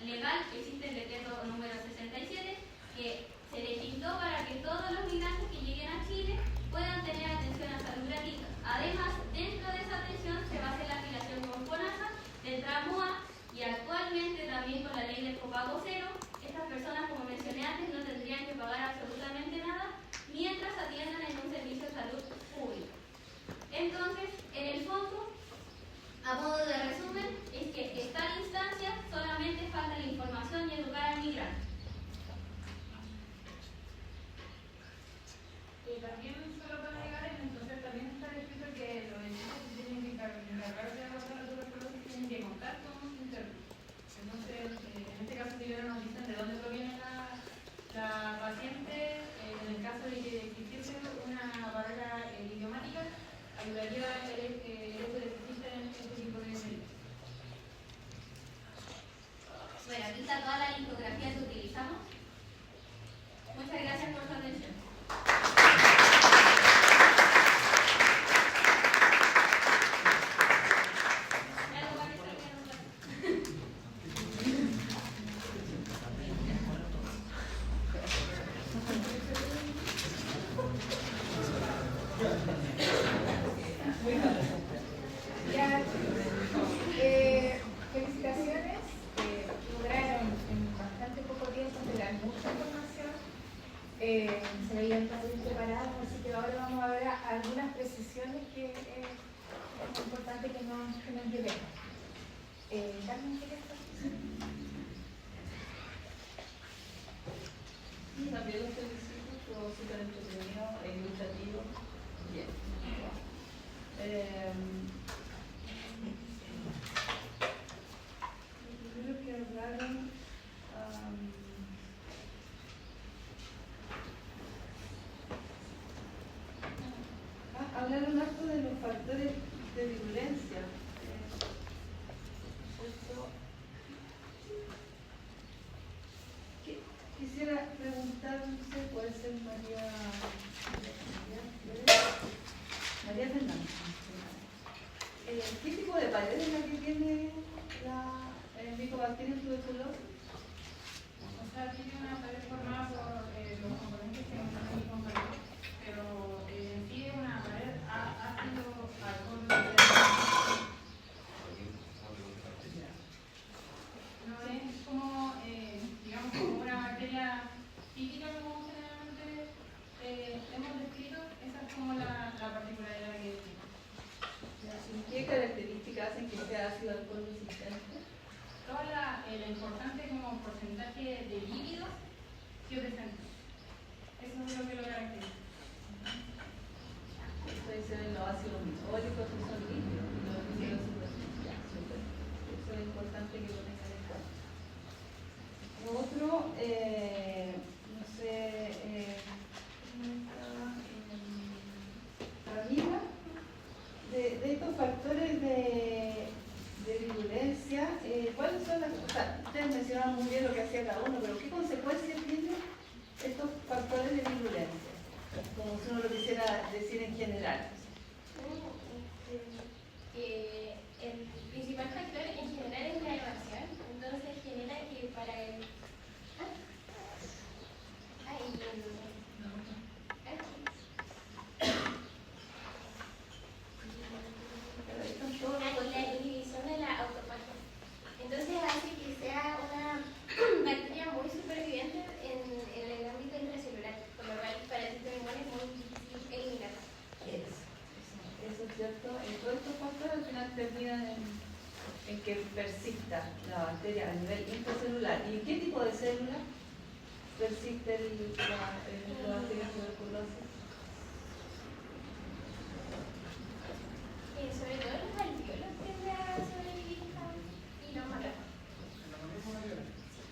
A: legal existe el decreto número 67 que se legisló para que todos los migrantes que lleguen a Chile puedan tener atención a salud gratuita. Además, dentro de esa atención se va a hacer la afiliación con FONASA del tramo A y actualmente también con la ley del copago cero, estas personas, como mencioné antes, no tendrían que pagar absolutamente nada mientras atiendan en un servicio de salud público. Entonces, en el fondo, a modo de resumen, es que esta instancia solamente falta la información y educar al migrante.
D: También solo para agregar, entonces también está escrito que los equipos que tienen que encargarse de la tuberculosis tienen que contar con un intérprete. Entonces, en este caso primero nos dicen de dónde proviene la paciente. En el caso de que existiese una barrera idiomática, ayudaría el hecho de que existen este tipo de medidas.
A: Bueno, aquí está toda la infografía que
E: nos llevemos. Carmen, ¿quieres participar?
F: Sí, también los felicito, estuvo súper entretenido e ilustrativo. Bien. Creo que hablaron. Hablaron harto de los factores de virulencia. Quisiera preguntar, no sé, puede ser María Fernández. ¿Qué tipo de pared es la que tiene la Mycobacterium tuberculosis?
D: O sea, tiene una pared formada por los componentes que nos dan mi compañero, pero en sí es una pared ácido alcohol. No es como, digamos, como una bacteria típica como generalmente hemos descrito. Esa es como la particularidad que tiene.
F: ¿Qué características hacen que sea ácido alcohol resistente?
D: Toda la importante como porcentaje de líquidos que presenta. Eso es lo que lo caracteriza.
F: Puede ser en los ácidos licólicos, que son líquidos, y los líquidos superficiales. Eso es importante que lo tengan en cuenta. Otro, no sé, arriba, de estos factores de virulencia, ¿cuáles son las cosas? Ustedes mencionaron muy bien lo que hacía cada uno, pero ¿qué consecuencias tienen estos factores de virulencia? Como si uno lo quisiera decir en general.
B: El principal factor en general es la evasión, entonces genera que para el... la inhibición de la autofagia. Entonces hace que sea una bacteria muy superviviente en el ámbito intracelular, por lo cual para el sistema inmune es muy difícil eliminarla.
F: Eso es cierto. Todos estos factores al final terminan en que persista la bacteria a nivel intracelular. ¿Y en qué tipo de célula persiste la bacteria tuberculosis?
B: Sobre todo los alveolos tienden a sobrevivir y los macrófagos.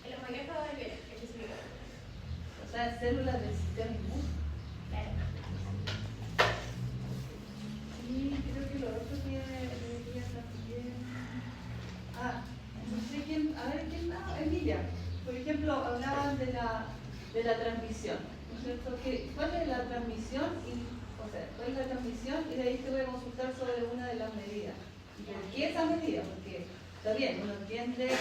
B: En los macrófagos alveolos, específicamente.
F: O sea, células del sistema inmune.
B: Claro.
F: Y creo que lo otro que debería también. No sé quién. A ver, ¿quién? Emilia. Por ejemplo, hablaban de la transmisión. ¿No es cierto? ¿Cuál es la transmisión? ¿Cuál es la transmisión? Y de ahí te voy a consultar sobre una de las medidas. ¿Y por qué esa medida? Porque está bien, uno entiende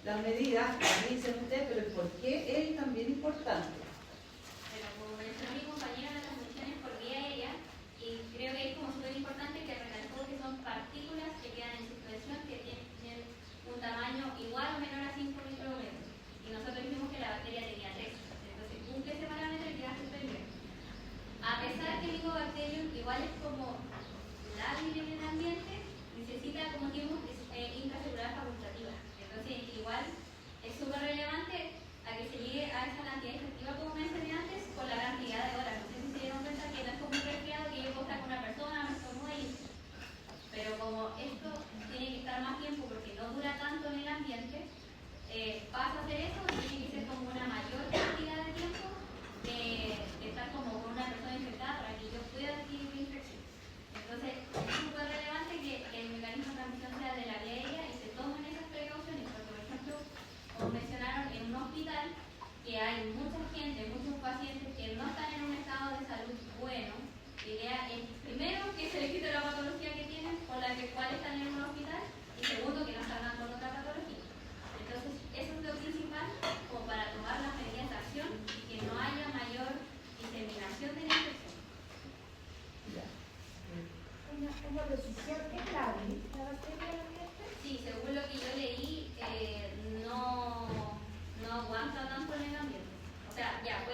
F: las medidas, las dicen ustedes, pero ¿por qué es también importante?
A: Bueno, como mencionó mi compañera, la transmisión es por vía aérea y creo que es como súper importante que recalcó que son partículas que quedan en suspensión que tienen un tamaño igual o menor a 5 micrómetros. Y nosotros dijimos que la bacteria tenía 3. Entonces cumple ese parámetro y queda suspendido. A pesar que el Mycobacterium igual es como lábil en el ambiente, necesita, como dijimos, intracelular facultativa. Entonces igual es súper relevante a que se llegue a esa cantidad efectiva, como mencioné antes, con la cantidad de horas. No sé si se dieron cuenta que no es como un resfriado que yo puedo estar con una persona, me estornuda y listo. Pero como esto tiene que estar más tiempo porque no dura tanto en el ambiente, pasa a hacer eso y tiene que ser como una mayor cantidad de tiempo de estar como con una persona infectada para que yo pueda adquirir una infección. Entonces es súper relevante que el mecanismo de transmisión sea de la vía aérea y se tomen esas precauciones, porque por ejemplo, como mencionaron, en un hospital que hay mucha gente, muchos pacientes que no están en un estado de salud bueno, la idea es primero que se les quite la patología que tienen con la cual están en un hospital y segundo que no salgan con otra patología. Entonces eso es lo principal como para tomar las medidas de acción y que no haya mayor diseminación de la infección.
E: Una precisión, ¿es lábil la bacteria del ambiente?
A: Sí, según lo que yo leí, no aguanta tanto en el ambiente. O sea, ya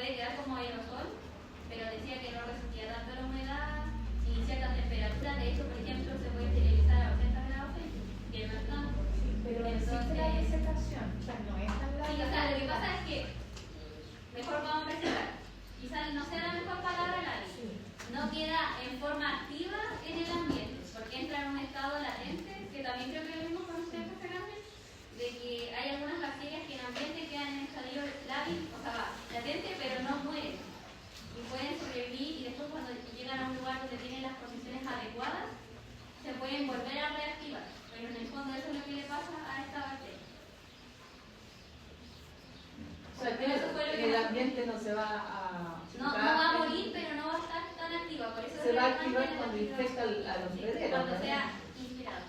F: se va a...
A: No va a morir, pero no va a estar tan activa. Por eso
F: Se va a
A: es
F: activar
A: relevante
F: cuando
A: la
F: infecta a los
A: sí,
F: bebés.
A: cuando sea inspirado.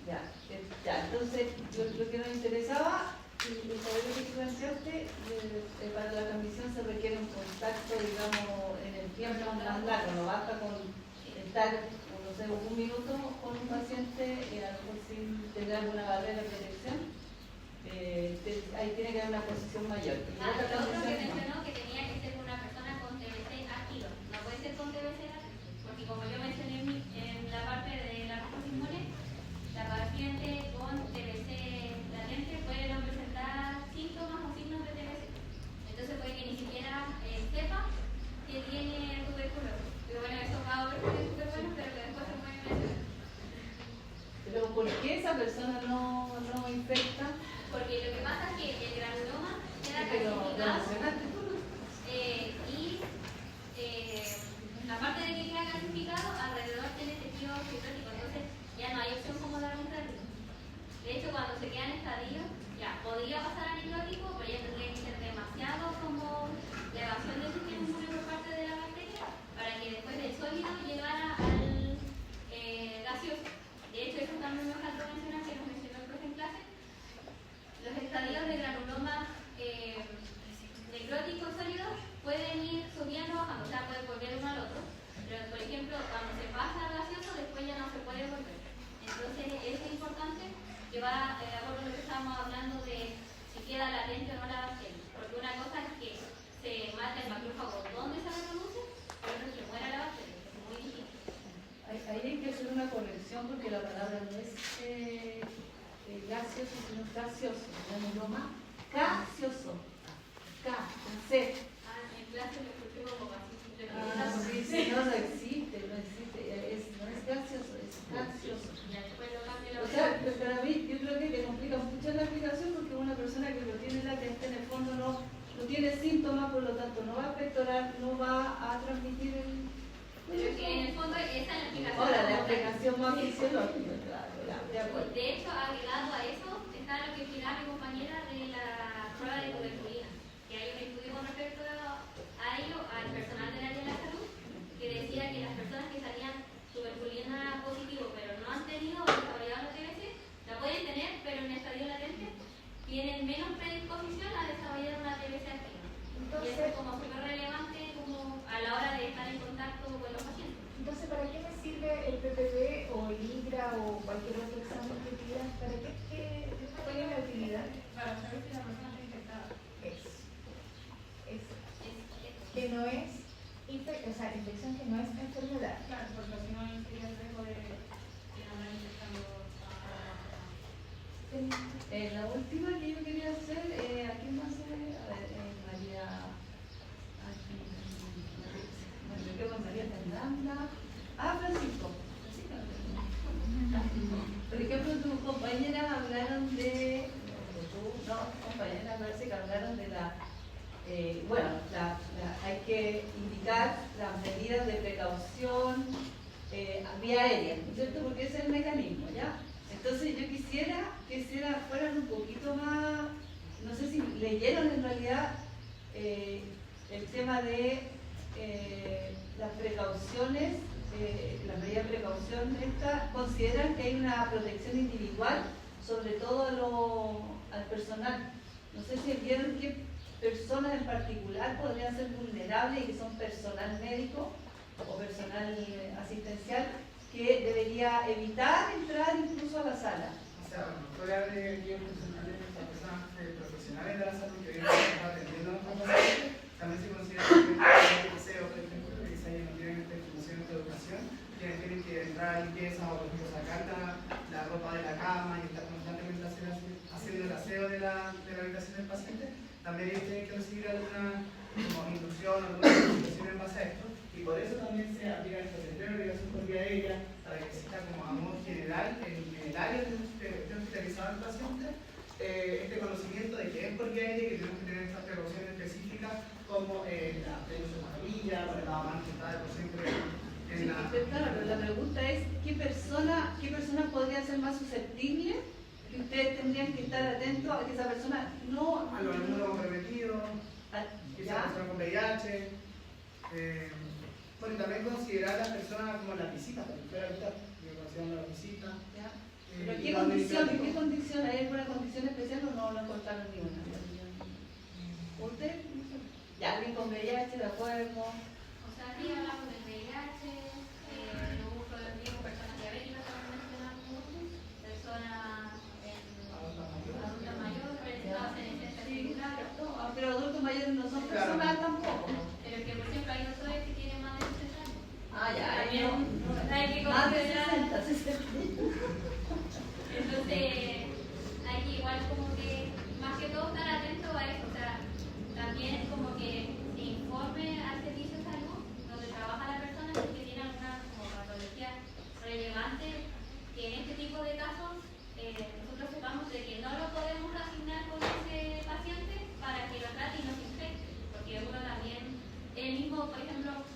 F: Ya, entonces lo que nos interesaba, y saber lo que tú planteaste, para la transmisión se requiere un contacto, digamos, en el tiempo más largo, no basta con estar, no sé, un minuto con un paciente y a lo mejor sin tener alguna barrera de protección. Ahí tiene que haber una posición mayor.
A: Lo otro que mencionó que tenía que ser una persona con TBC activa, no puede ser con TBC latente, porque como yo mencioné en la parte de la respuesta inmune, la paciente con TBC latente puede no presentar síntomas o signos de TBC. Entonces puede que ni siquiera sepa que tiene tuberculosis. Pero bueno, eso va a ver que es súper bueno, pero que después se puede mencionar.
F: Pero ¿por qué esa persona no infecta?
A: Porque lo que pasa es que el granuloma queda
F: Pero lo
A: calcificado
F: mencionaste tú.
A: y aparte de que queda calcificado, alrededor tiene tejido fibrótico, entonces ya no hay opción como dar un tratamiento. De hecho, cuando se queda en estadio, ya podría pasar a necrótico, pero ya tendría que ser demasiado como la evasión del sistema inmune por parte de la bacteria para que después del sólido llegara al gaseoso. De hecho, eso también me faltó mencionar, que nos mencionó el profe en clase. Los estadios de granuloma necrótico sólido pueden ir subiendo o bajando, o sea, pueden volver uno al otro. Pero, por ejemplo, cuando se pasa al gaseoso, después ya no se puede volver. Entonces, es importante que va de acuerdo a lo que estábamos hablando de si queda latente o no la bacteria. Porque una cosa es que se mata el macrófago donde se reproduce, pero otra es que muera la bacteria, que es muy distinto.
F: Ahí hay que hacer una corrección porque la palabra no es gaseoso, sino gaseoso. Granuloma gaseoso. K, con C.
A: En clase lo escuché como así,
F: Sí, no existe. No es gaseoso, es gaseoso.
A: ya después lo cambio la
F: O sea, para mí, yo creo que te complica mucho la aplicación porque una persona que lo tiene latente en el fondo no tiene síntomas, por lo tanto no va a pectorar, no va a transmitir el...
A: Pero que en el fondo esa es la explicación.
F: Ahora, la explicación más fisiológica, claro, de acuerdo.
A: De hecho, agregado a eso, está lo que explicaba mi compañera de la prueba de tuberculina, que hay un estudio con respecto a ello, al personal del área de la salud, que decía que las personas que salían tuberculina positivo, pero no han tenido o desarrollado la TBC, la pueden tener, pero en estadio latente, tienen menos predisposición a desarrollar una TBC activa. Y eso es como súper relevante como a la hora de estar en contacto con los pacientes.
E: Entonces, ¿para qué me sirve el PPB o el IGRA o cualquier otro examen que pidas? ¿Para qué? ¿Cuál es la utilidad?
D: Para saber si la persona está infectada.
E: Que no es infección que no es enfermedad.
D: Claro, porque si no hay el riesgo de que andan infectando a...
F: La última que yo quería hacer, ¿a quién más? A ver, María... Me quedo con María Fernanda. Francisco. Por ejemplo, tus compañeras hablaron de... compañeras parece que hablaron de la... hay que indicar las medidas de precaución vía aérea, ¿no es cierto? Porque ese es el mecanismo, ¿ya? Entonces yo quisiera que fueran un poquito más, no sé si leyeron en realidad el tema de las precauciones, las medidas de precaución consideran que hay una protección individual, sobre todo al personal. No sé si vieron qué personas en particular podrían ser vulnerables y que son personal médico o personal asistencial que debería evitar entrar incluso a la sala.
C: O sea, puede haber personas profesionales de la salud que vienen atendiendo a nuestros pacientes. También se considera que el deseo, por ejemplo, que si no tienen formación de educación, tienen que entrar a limpieza o sacar la ropa de la cama y estar constantemente haciendo el aseo de la habitación del paciente. También ellos tienen que recibir alguna inducción, alguna educación en base a esto. Y por eso también se aplica esta tercera obligación por vía aérea, para que exista como a modo general en el área de hospitalizado al paciente este conocimiento de que es por vía aérea y que tenemos que tener estas precauciones específicas como la prevención de mascarilla, o el lavamanos que está por siempre en la...
F: Claro, pero la pregunta es, ¿qué persona podría ser más susceptible? Que ustedes tendrían que estar atentos a que esa persona no...
C: A los alumnos comprometidos, Bueno, y también considerar a las personas como las visitas, porque ahorita considerando las visitas.
F: ¿Ya?
C: y
F: ¿Pero
C: la
F: qué condición? ¿Hay alguna condición especial o no contaron ni una? ¿Usted? ¿Ya alguien con VIH de acuerdo?
A: O sea, aquí hablamos del VIH, no uso de riesgo, personas diabéticas, como mencionamos, personas adultas mayores, realizadas en esencia celular.
F: No, pero adultos mayores no son
C: Claro.
F: personas tampoco.
A: Pero que, por ejemplo, hay doctores que tienen más de 60 años.
F: Ah, ya,
A: También hay que
F: más de
A: considerar.
F: 60.
A: Entonces, hay que igual como que, más que todo, estar atento a eso. O sea, también como que se informe al servicio de salud donde trabaja la persona si es que tiene alguna como patología relevante, que en este tipo de casos nosotros sepamos de que no lo podemos asignar con ese paciente para que lo trate y no se infecte, porque uno también, el mismo, por ejemplo,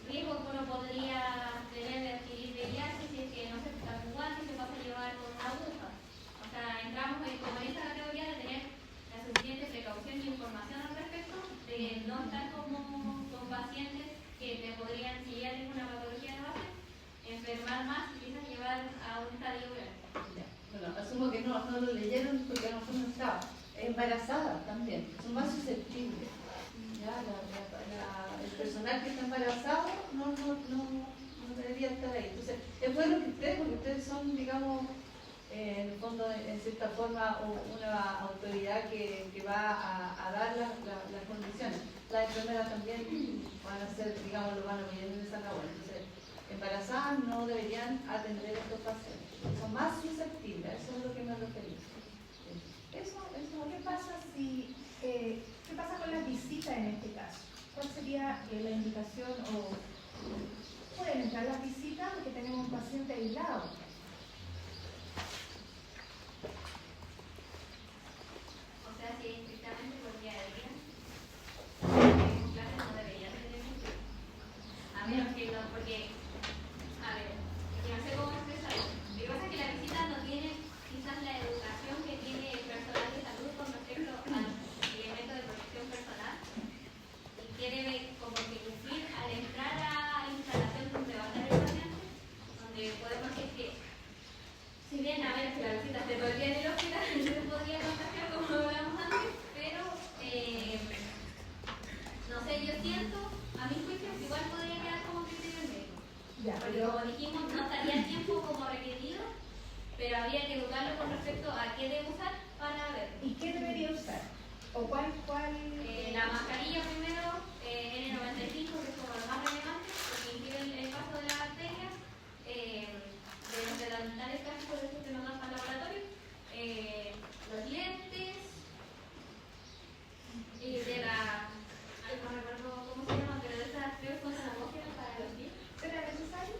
A: riesgo que uno podría tener de adquirir VIH si es que no se está jugando y se pasa a llevar con una aguja. O sea, entramos como en esa categoría de tener la suficiente precaución y información al respecto, de no estar como con pacientes que te podrían, si ya tienen una patología de base, enfermar más y quizás llevar a un estadio grave.
F: Bueno, asumo que no lo leyeron porque a lo mejor no estaba. Embarazada también, son más susceptibles. Ya, el personal que está embarazado no debería estar ahí. Entonces, es bueno que ustedes, porque ustedes son, digamos, en el fondo, en cierta forma, una autoridad que va a dar las condiciones. Las enfermeras también van a ser, digamos, lo van a apoyar en esa labor. Entonces, embarazadas no deberían atender a estos pacientes. Son más susceptibles, eso es lo que me refería.
E: Eso, ¿qué pasa si, qué pasa con las visitas en este caso? ¿Cuál sería la indicación o pueden entrar las visitas porque tenemos un paciente aislado?
A: O sea, si estrictamente por día a día, en clases no debería tener sentido. A menos que no, porque, a ver, que no sé cómo expresarlo. Lo que pasa es que la visita no tiene quizás la educación que tiene el personal de salud con respecto al elemento de protección personal y que debe como que cumplir al entrar a la instalación donde va a estar el paciente, donde podemos decir que si bien a ver que la visita se todo el día en el hospital, no se podría contagiar como hablamos antes, pero no sé, yo siento, a mi juicio, que igual podría quedar como criterio médico.
E: Ya,
A: Porque como dijimos, no estaría el tiempo como requerido, pero habría que educarlo con respecto a qué debe usar para ver.
E: ¿Y qué debería usar? ¿O cuál?
A: La mascarilla primero, N95, que es como lo más relevante, porque impide el paso de las bacterias, de los delantares clásicos de esos que nos dan para el laboratorio, los lentes, y de la, no recuerdo cómo se llama, pero de esas creo que son termógenas para los pies.
E: ¿Será necesario?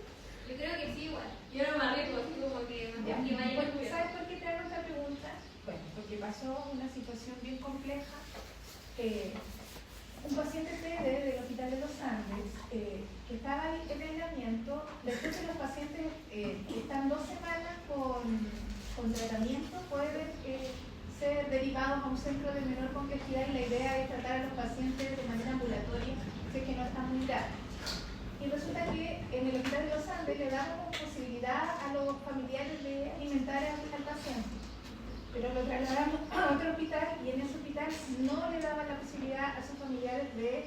A: Yo creo que sí, igual. Yo no me arriesgo, así como que
E: Ya.
A: que vaya
E: Bueno,
A: con cuidado.
E: ¿sabes por qué te hago esta pregunta? Bueno, porque pasó una situación bien compleja. Un paciente PD del Hospital de los Andes que estaba en aislamiento, después de los pacientes que están 2 semanas con tratamiento pueden ser derivados a un centro de menor complejidad y la idea es tratar a los pacientes de manera ambulatoria si es que no están muy graves. Y resulta que en el Hospital de los Andes le damos posibilidad a los familiares de alimentar al paciente. Pero lo trasladamos a otro hospital y en ese hospital no le daban la posibilidad a sus familiares de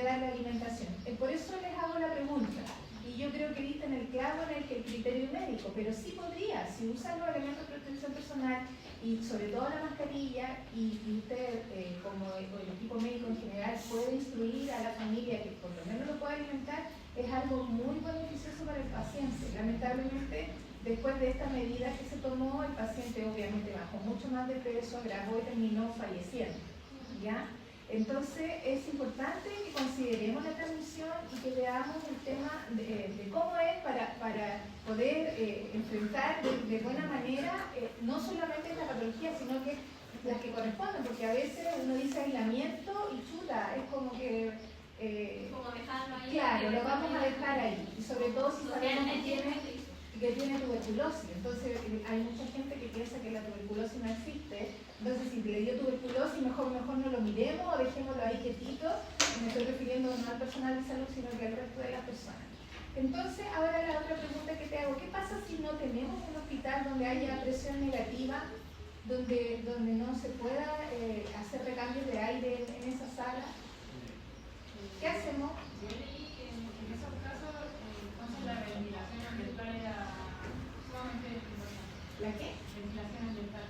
E: darle alimentación. Por eso les hago la pregunta. Y yo creo que diste en el clavo en el que el criterio médico, pero sí podría, si usan los elementos de protección personal y sobre todo la mascarilla, y usted como el equipo médico en general puede instruir a la familia que por lo menos lo pueda alimentar, es algo muy beneficioso para el paciente. Lamentablemente, después de esta medida que se tomó, el paciente obviamente bajó mucho más de peso, agravó y terminó falleciendo. ¿Ya? Entonces es importante que consideremos la transmisión y que veamos el tema de cómo es para poder enfrentar de buena manera no solamente esta patología, sino que las que corresponden, porque a veces uno dice aislamiento y chuta, es como que
A: Como dejarlo ahí.
E: claro, lo vamos a dejar ahí, y sobre todo si sabemos que tiene que tiene tuberculosis. Entonces hay mucha gente que piensa que la tuberculosis no existe. Entonces si le dio tuberculosis, mejor no lo miremos o dejémoslo ahí quietito. Me estoy refiriendo no al personal de salud, sino que al resto de las personas. Entonces, ahora la otra pregunta que te hago, ¿qué pasa si no tenemos un hospital donde haya presión negativa, donde no se pueda hacer recambios de aire en esa sala? ¿Qué hacemos?
D: Yo leí que en esos casos, entonces la ventilación ambiental era sumamente importante.
E: ¿La qué?
D: Ventilación ambiental.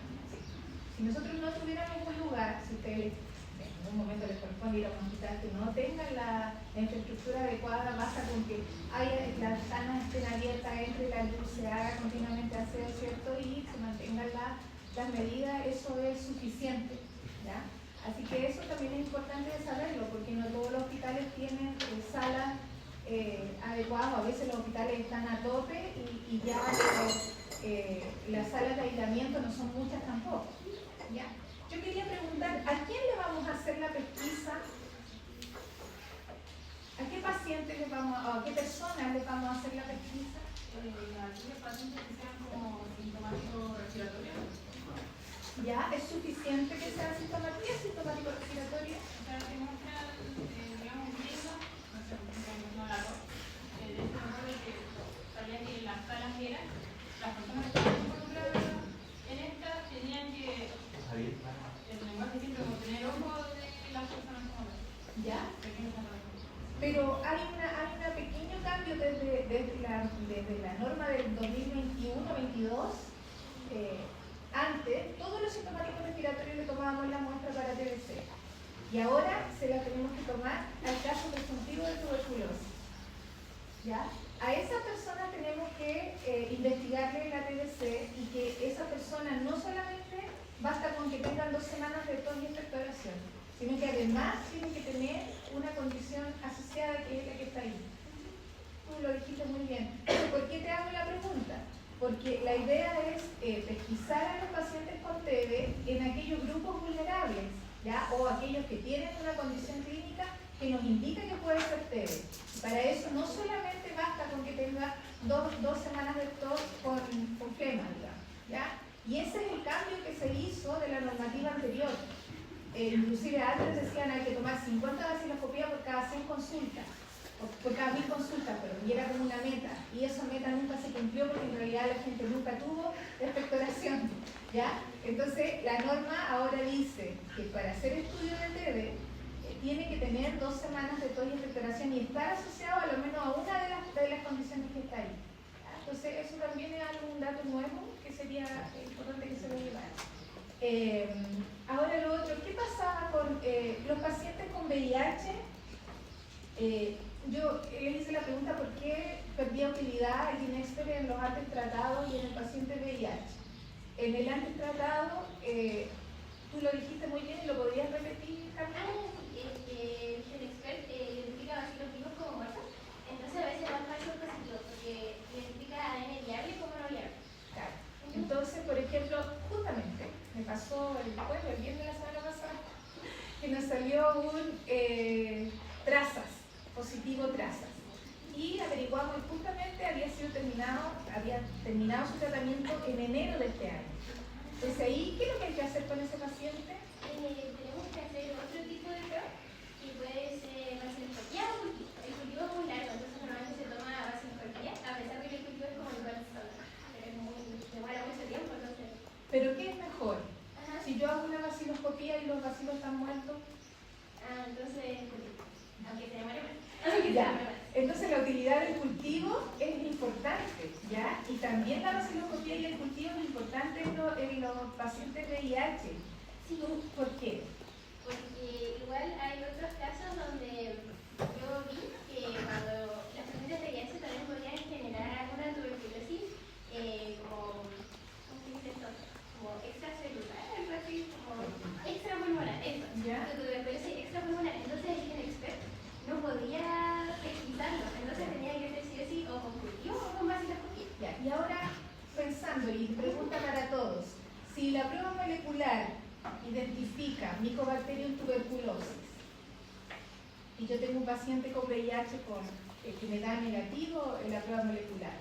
E: Si nosotros no tuviéramos un lugar, si ustedes en algún momento les corresponde ir a un hospital que no tenga la infraestructura adecuada, basta con que las ventanas estén abiertas, entre la luz, se haga continuamente aseo, ¿cierto? Y se mantengan las medidas, eso es suficiente, ¿ya? Así que eso también es importante de saberlo, porque no todos los hospitales tienen salas adecuadas, a veces los hospitales están a tope y ya las salas de aislamiento no son muchas tampoco, ¿ya? Yo quería preguntar, ¿a quién le vamos a hacer la pesquisa? ¿A qué pacientes a qué personas les vamos a hacer la pesquisa?
D: Aquellos pacientes que sean como sintomáticos respiratorios.
E: ¿Ya? ¿Es suficiente que sea sintomático respiratorio?
D: O sea, que muestran, digamos, un signo, no sé, no la tos. De hecho, me acuerdo que sabía que en las salas eran, las personas que estaban involucradas en esta tenían que, el lenguaje siempre como tener ojo de las personas como tal.
E: ¿Ya?
D: Pequeños aparatos.
E: Pero hay un pequeño cambio desde la norma del 2021-22. Antes, todos los sintomáticos respiratorios le tomábamos la muestra para TBC. Y ahora se la tenemos que tomar al caso presuntivo de tuberculosis. ¿Ya? A esa persona tenemos que investigarle la TBC y que esa persona no solamente basta con que tengan 2 semanas de tos y expectoración, sino que además tiene que tener una condición asociada que es la que está ahí. Tú lo dijiste muy bien. ¿Por qué te hago la pregunta? Porque la idea es pesquisar a los pacientes con TB en aquellos grupos vulnerables, ¿ya? O aquellos que tienen una condición clínica que nos indica que puede ser TB. Para eso no solamente basta con que tenga dos semanas de tos con flema, digamos, ¿ya? Y ese es el cambio que se hizo de la normativa anterior. Inclusive antes decían hay que tomar 50 vaciloscopías por cada 100 consultas, por cada 1000 consultas, pero y era como una meta. Y esa meta nunca se cumplió porque en realidad la gente nunca tuvo expectoración, ¿ya? Entonces la norma ahora dice que para hacer estudio de TB tiene que tener 2 semanas de tos y expectoración y estar asociado a lo menos a una de las condiciones que está ahí. ¿Ya? Entonces eso también es algún dato nuevo que sería importante que se lo llevara. Ahora lo otro, ¿qué pasaba con los pacientes con VIH? Yo les hice la pregunta por qué perdía utilidad el Ginexper en los antes tratados y en el paciente VIH. En el antes tratado, tú lo dijiste muy bien y lo podrías repetir, Carmen.
B: El Genexpert identifica vacilos vivos como muertos, entonces a veces van falsos positivos porque identifica ADN viable como no viable.
E: Claro. Entonces, por ejemplo, justamente me pasó el viernes de la semana pasada que nos salió un trazas, positivo trazas. Y averiguamos que justamente había terminado su tratamiento en enero de este año. Entonces ahí, ¿qué es lo que hay que hacer con ese paciente?
B: Tenemos que hacer otro tipo de prueba y puede ser vaciloscopía o cultivo. El cultivo es muy largo, entonces normalmente se toma vaciloscopía, a pesar de que el cultivo es como el cual pero es muy, demora mucho tiempo, entonces.
E: ¿Pero qué es mejor?
B: Ajá.
E: Si yo hago una vaciloscopía y los vacilos están muertos.
B: Entonces el cultivo, aunque se demore más.
E: Ya. Entonces la utilidad del cultivo es importante, ¿ya? Y también la vaciloscopía y el cultivo es importante en los pacientes VIH.
B: Sí.
E: ¿Por qué?
B: Porque igual hay otros casos donde yo vi que cuando las pacientes de VIH también podrían generar alguna tuberculosis ¿cómo se dice esto? Como extracelular, algo así, como extrapulmonar, eso.
E: ¿Ya?
B: Tuberculosis extrapulmonar. Entonces el Genexpert no podía pesquisarlo, entonces tenía que ser sí o sí o con cultivo o con vaciloscopía.
E: Ya. Y ahora, pensando, y pregunta para todos, si la prueba molecular identifica Mycobacterium tuberculosis y yo tengo un paciente con VIH que me da negativo en la prueba molecular,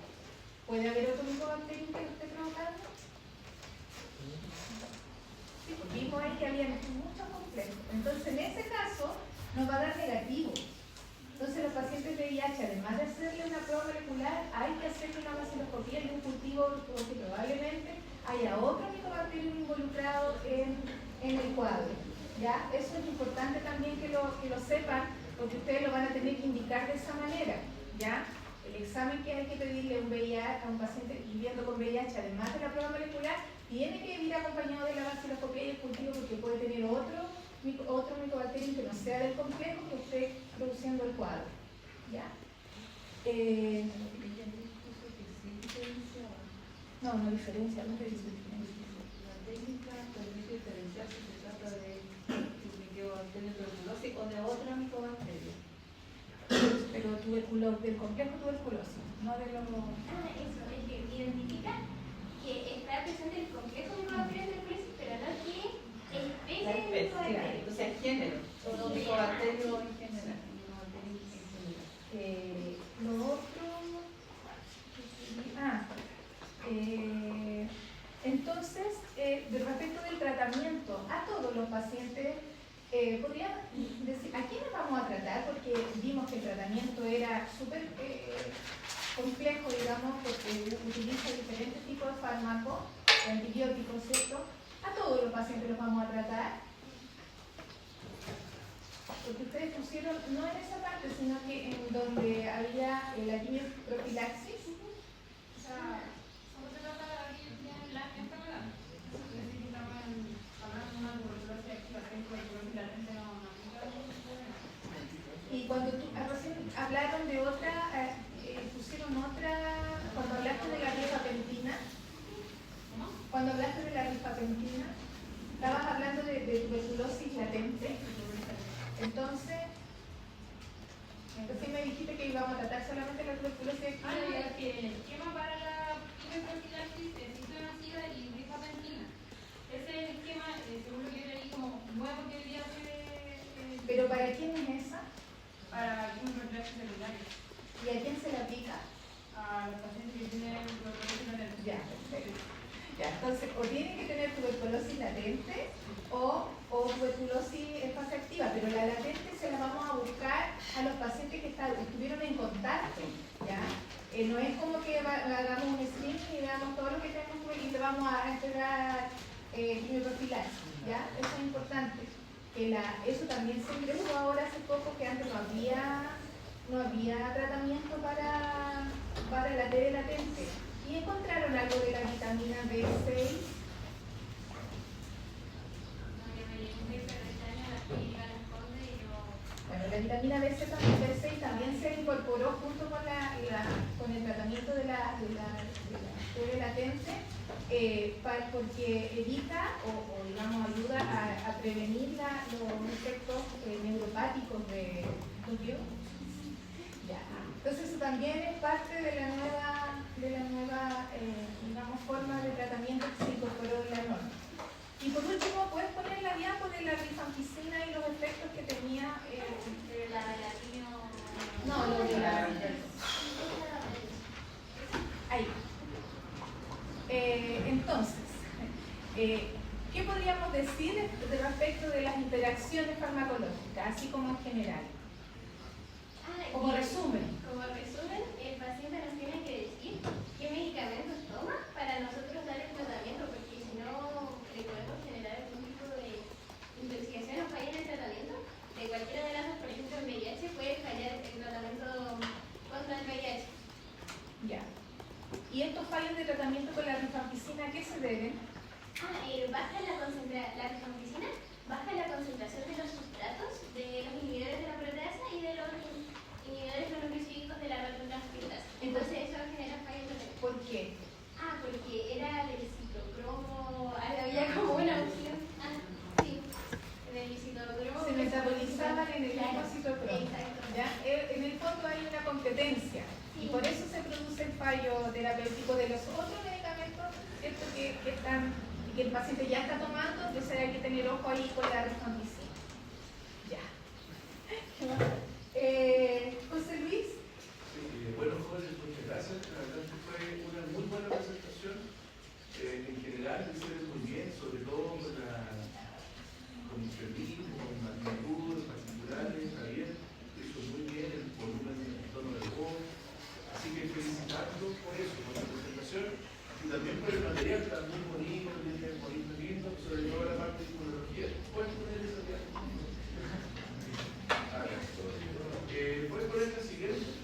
E: ¿Puede haber otro micobacterio que lo esté provocando? Sí, porque vimos ahí que había muchos complejos. Entonces, en ese caso, nos va a dar negativo. Entonces, los pacientes de VIH, además de hacerle una prueba molecular, hay que hacerle una vaciloscopía y un cultivo porque probablemente haya otro micobacterio involucrado en el cuadro. ¿Ya? Eso es importante también que lo sepan, porque ustedes lo van a tener que indicar de esa manera. ¿Ya? El examen que hay que pedirle a un VIH, a un paciente viviendo con VIH, además de la prueba molecular, tiene que ir acompañado de la vaciloscopía y el cultivo porque puede tener otro micobacterio que no sea del complejo que esté produciendo el cuadro. ¿Ya? No diferencia, no dice diferencia.
F: La técnica permite diferenciar si se trata de micobacterio tuberculosis o de otro micobacterio.
E: Pero del complejo tuberculosis, no de los...
B: Eso, es que identifica que está presente el complejo micobacterio tuberculosis, pero no que especie
F: La
B: de
F: especie,
B: micobacterio.
F: entonces el género, todo micobacterio en general.
E: Lo otro... entonces, respecto del tratamiento, a todos los pacientes, podría decir, ¿a quiénes vamos a tratar? Porque vimos que el tratamiento era súper complejo, digamos, porque utiliza diferentes tipos de fármacos, antibióticos, ¿cierto? A todos los pacientes los vamos a tratar. Porque ustedes pusieron, no en esa parte, sino que en donde había la quimioprofilaxis.
D: O sea, ¿cómo se trata aquí en la enfermedad? Necesitamos hablar de una tuberculosis activa, que es tuberculosis latente no aplica.
E: Y cuando recién hablaron de otra, pusieron otra, cuando hablaste de la rifapentina, cuando hablaste de la rifapentina, estabas hablando de tuberculosis latente. Entonces me dijiste que íbamos a tratar solamente la tuberculosis activa.
D: Ya que el esquema para la quimioprofilaxis es isoniazida y rifapentina. Ese es el esquema, según lo que leí, como nuevo que debería ser
E: ¿Pero para quién es esa?
D: para quimioprofilaxis celulares.
E: ¿Y a quién se la aplica?
D: A los pacientes que tienen tuberculosis latente.
E: Ya, perfecto. Ya, entonces, o tienen que tener tuberculosis latente o tuberculosis en fase activa, pero la latente se la vamos a buscar a los pacientes que estuvieron en contacto, ¿ya? No es como que hagamos un screening y veamos todo lo que tenemos y le vamos a entregar quimioprofilaxis, ¿ya? Eso es importante. Eso también se ingresó ahora hace poco, que antes no había tratamiento para la TB latente. ¿Y encontraron algo de la vitamina B6? Bueno, la vitamina B6 también se incorporó junto con el tratamiento de la TB latente porque evita o digamos ayuda a prevenir los efectos neuropáticos de estudio. Entonces eso también es parte de la nueva digamos, forma de tratamiento que se incorporó en la norma. Y por último, ¿puedes poner la diapo de la rifampicina y los efectos que tenía? No, lo de la... Ahí. Entonces, ¿qué podríamos decir respecto de las interacciones farmacológicas, así como en general? Como resumen.
B: Como resumen, el paciente nos tiene que decir qué medicamentos toma para nosotros dar el tratamiento, porque si no le podemos generar algún tipo de intoxicación o falla en el tratamiento. De cualquiera de las dos, por ejemplo, el VIH puede fallar el tratamiento contra el VIH.
E: Ya. ¿Y estos fallos de tratamiento con la rifampicina a qué se deben?
B: Baja la rifampicina baja la concentración de los sustratos, de los inhibidores de la proteasa y de los inhibidores monoglicídicos de la rotultranscriptasa. Entonces eso genera fallos de tratamiento.
E: ¿Por qué?
B: Porque era del citocromo, había como una opción. Sí, del citocromo.
E: Se metabolizaban en el mismo citocromo.
B: Exacto.
E: ¿Ya? En el fondo hay una competencia y por eso se produce el fallo terapéutico de los otros medicamentos, ¿cierto? que están y que el paciente ya está tomando, entonces hay que tener ojo ahí con la rifampicina. Ya. José Luis.
G: Bueno, jóvenes, muchas gracias. La verdad que fue una general lo hicieron muy bien, sobre todo con el periodismo, con magnitudes particulares, Javier lo hizo muy bien, el volumen del tono de voz. Así que felicitarlos por eso, por la presentación y también por el material tan muy bonito, tiene bonito lindo, sobre todo la parte de iconología. ¿Puedes poner esa diapositiva? ¿Puedes poner la siguiente?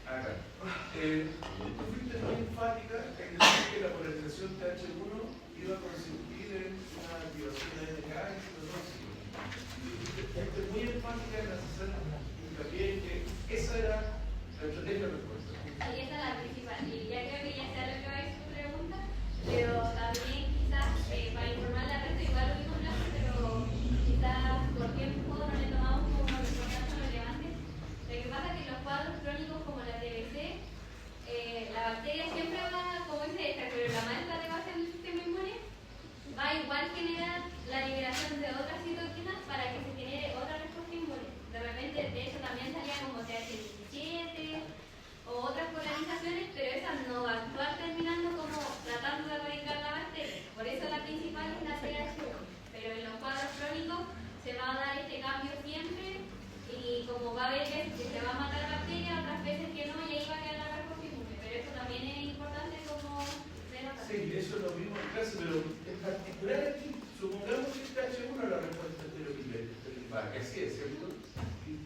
G: Acá. Tú fuiste muy enfática en decir que la polarización TH1 iba a consistir en una activación de NK y citocromático. Fuiste muy enfática en hacer hincapié en que esa era la estrategia de respuesta.
A: Sí, esa es la principal. Y ya creo que ya sé a lo que va a ir su pregunta, pero también quizás para informar a la red, igual lo mismo clase, pero quizás por tiempo no le tomamos como una importancia relevante. Lo que pasa es que los cuadros crónicos como la TBC, la bacteria siempre va como ese extra, pero la malta de base del sistema inmune va a igual generar la liberación de otras citoquinas para que se genere otra respuesta inmune. De repente, de hecho, también salía como TH17 o otras polarizaciones, pero esas no va a actuar terminando como tratando de erradicar la bacteria. Por eso la principal es la TH1. Pero en los cuadros crónicos se va a dar este cambio siempre y como va a haber veces que se va a matar la bacteria, otras veces que no, y ahí va a quedar la respuesta inmune. Pero eso también es importante como de notar.
G: Sí, eso es lo mismo en clase, pero en particular aquí, supongamos que TH1 es la respuesta estereoquímica, que así es, ¿cierto? Y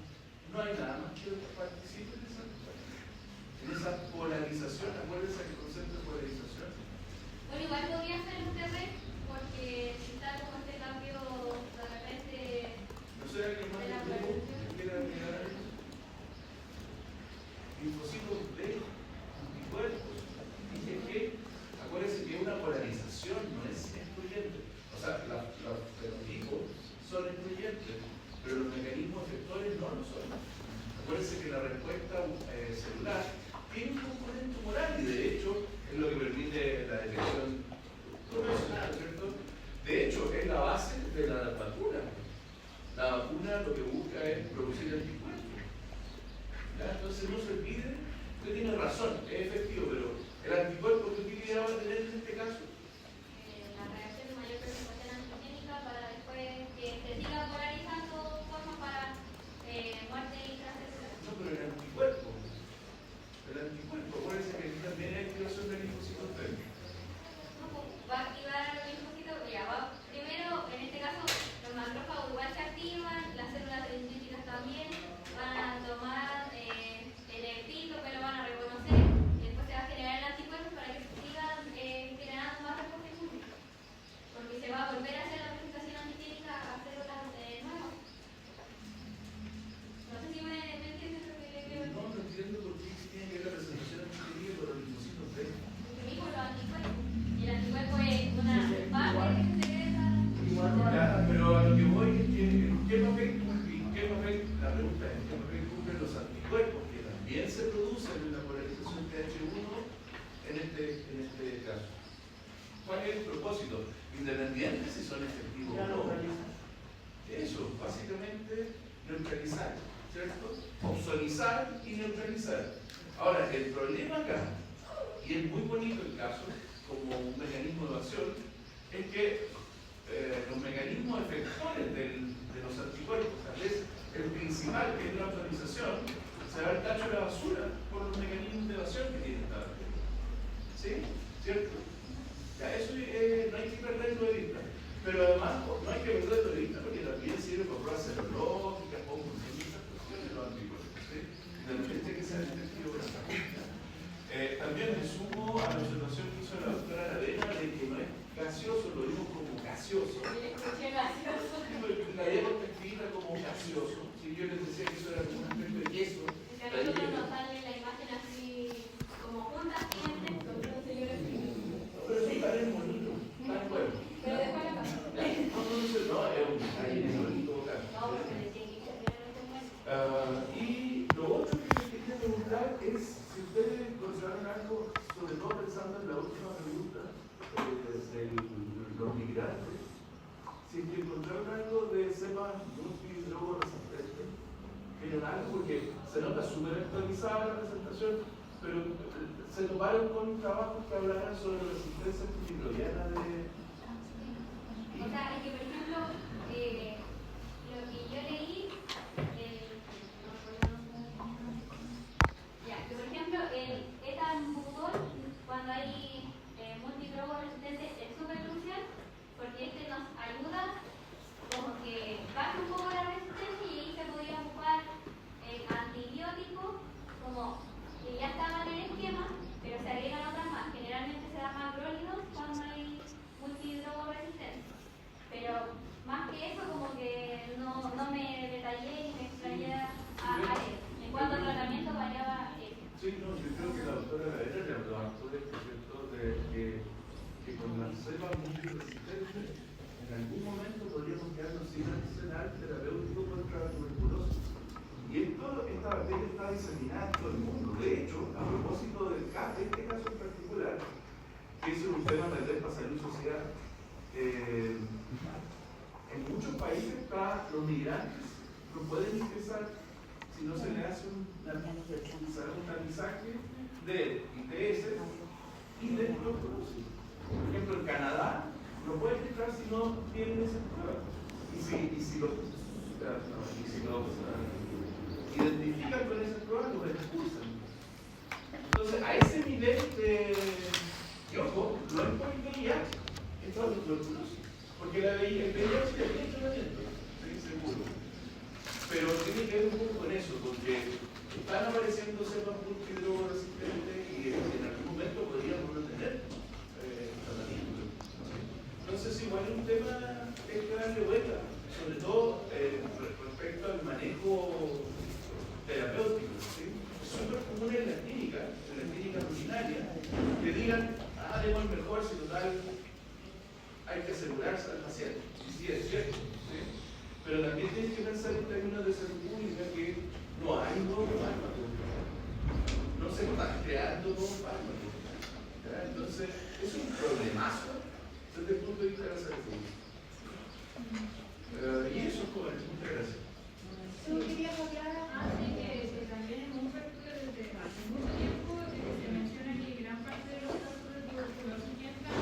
G: no hay nada más que participe en esa polarización. Acuérdense que el concepto de polarización.
A: Bueno, igual podría ser un TR porque si está como este cambio de repente
G: ¿No será que más
A: de la
G: de grupo
A: polarización?
G: quiera mirar a eso? Linfocitos de anticuerpos. Dije que, acuérdense que una polarización no es excluyente. O sea, los fenotipos son excluyentes, pero los mecanismos efectores no lo son. Acuérdense que la respuesta celular tiene un componente tumoral y de hecho es lo que permite la detección profesional, ¿cierto? De hecho, es la base de la vacuna. La vacuna lo que busca es producir anticuerpos. ¿Ya? Entonces no se olviden, usted tiene razón, es efectivo, pero el anticuerpo que utilidad va a tener en este caso.
A: La reacción de mayor presentación antigénica para después que se siga polarizando formas para muerte intracelular.
G: No, pero el anticuerpo, acuérdense que aquí también hay activación de linfocitos T.
A: No, pues, va a activar los linfocitos, ya va. Primero, en este caso, los macrófagos igual se activan, las células dendríticas también van a tomar el epito, que lo van a reconocer, y después se va a generar el anticuerpo para que se sigan generando más respuesta inmune. Porque se va a volver a hacer la presentación antigénica a células nuevas. No sé si me entiendes lo que le quiero decir.
G: No entiendo por qué tiene que ver la presentación antigénica con los linfocitos T.
A: Porque mismo los anticuerpos. Y el anticuerpo es una parte que se secreta.
G: Ya, pero a lo que voy es que ¿en qué papel la pregunta es ¿en qué papel cumplen los anticuerpos que también se producen en la polarización TH1 en este caso? ¿Cuál es el propósito? Independiente si son efectivos o no. Eso, básicamente neutralizar, ¿cierto? Obsolizar y neutralizar. Ahora, el problema acá, y es muy bonito el caso, como un mecanismo de evasión, es que los mecanismos efectores de los anticuerpos, tal vez el principal, que es la autorización, se va al tacho de la basura por los mecanismos de evasión que tiene esta bacteria. ¿Sí? ¿Cierto? Ya, eso no hay que perderlo de vista. Pero además, no hay que perderlo de vista porque también sirve por pruebas serológicas, por muchas cuestiones los anticuerpos. ¿Sí? De repente que sea detectivo de esta cuestión. También me sumo a la observación que hizo la doctora Aravena de que no es gaseoso, lo digo como gaseoso. La idea escrita como gaseoso. Si yo les decía que eso era como una especie de yeso.
A: Es que a nosotros nos sale la imagen así como juntas siempre, con un señor escribiendo.
G: Pero sí, tan bonito, tan bueno.
A: Pero después la pasamos.
G: No, es un detalle bonito.
A: No, porque le tiene que ser
G: Y lo otro que les quería preguntar es si ustedes encontraron algo, sobre todo pensando en la última pregunta de los migrantes, si encontraron algo de cepas multidrogoresistentes, vieron algo porque se nota súper actualizada la presentación, pero se toparon con trabajos que hablaran sobre resistencia antimicrobiana. multiresistente, en algún momento podríamos quedarnos sin arsenal terapéutico contra la tuberculosis. Y esta bacteria está diseminada en todo el mundo. De hecho, a propósito de este caso en particular, que es un tema de para salud y sociedad, en muchos países los migrantes no pueden ingresar si no se le hace un tamizaje de ITS y de tuberculosis. Por ejemplo, en Canadá no pueden entrar si no tienen esa prueba. Y si los identifican con esa prueba, los expulsan. Entonces, a ese nivel de... Y ojo, no es por el VIH, es por la tuberculosis. Porque el VIH tiene tratamiento, estoy seguro. Pero tiene que ver un poco con eso, porque están apareciendo cepas multidrogoresistentes y en algún momento podríamos no tener tratamiento. Entonces, igual es un tema que hay que darle vuelta, sobre todo respecto al manejo terapéutico. ¿Sí? Es súper común en las clínicas rutinarias, que digan, demos el mejor si total hay que asegurarse al paciente. Y sí, es cierto. ¿Sí? Pero también tienes que pensar en términos de salud pública que no hay nuevo fármaco. No se está creando nuevo fármaco. Entonces, es un problemazo desde el punto de vista de la salud pública. Y eso es joven. Muchas gracias.
E: ¿Tú querías hablar?
D: Así que también en un factor desde hace mucho tiempo se menciona que gran parte de los casos de tuberculosis entran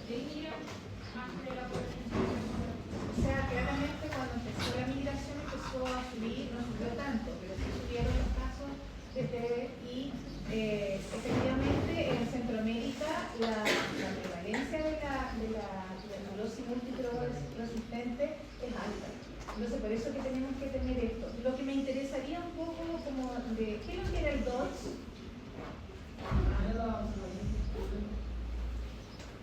D: de Irak antes de la población.
E: O sea, claramente cuando empezó la migración empezó a subir, no subió tanto, pero sí subieron los casos y efectivamente en Centroamérica la prevalencia de la tuberculosis multidrogoresistente es alta. Entonces por eso que tenemos que tener esto. Lo que me interesaría un poco como de, ¿qué es lo que era el DOTS?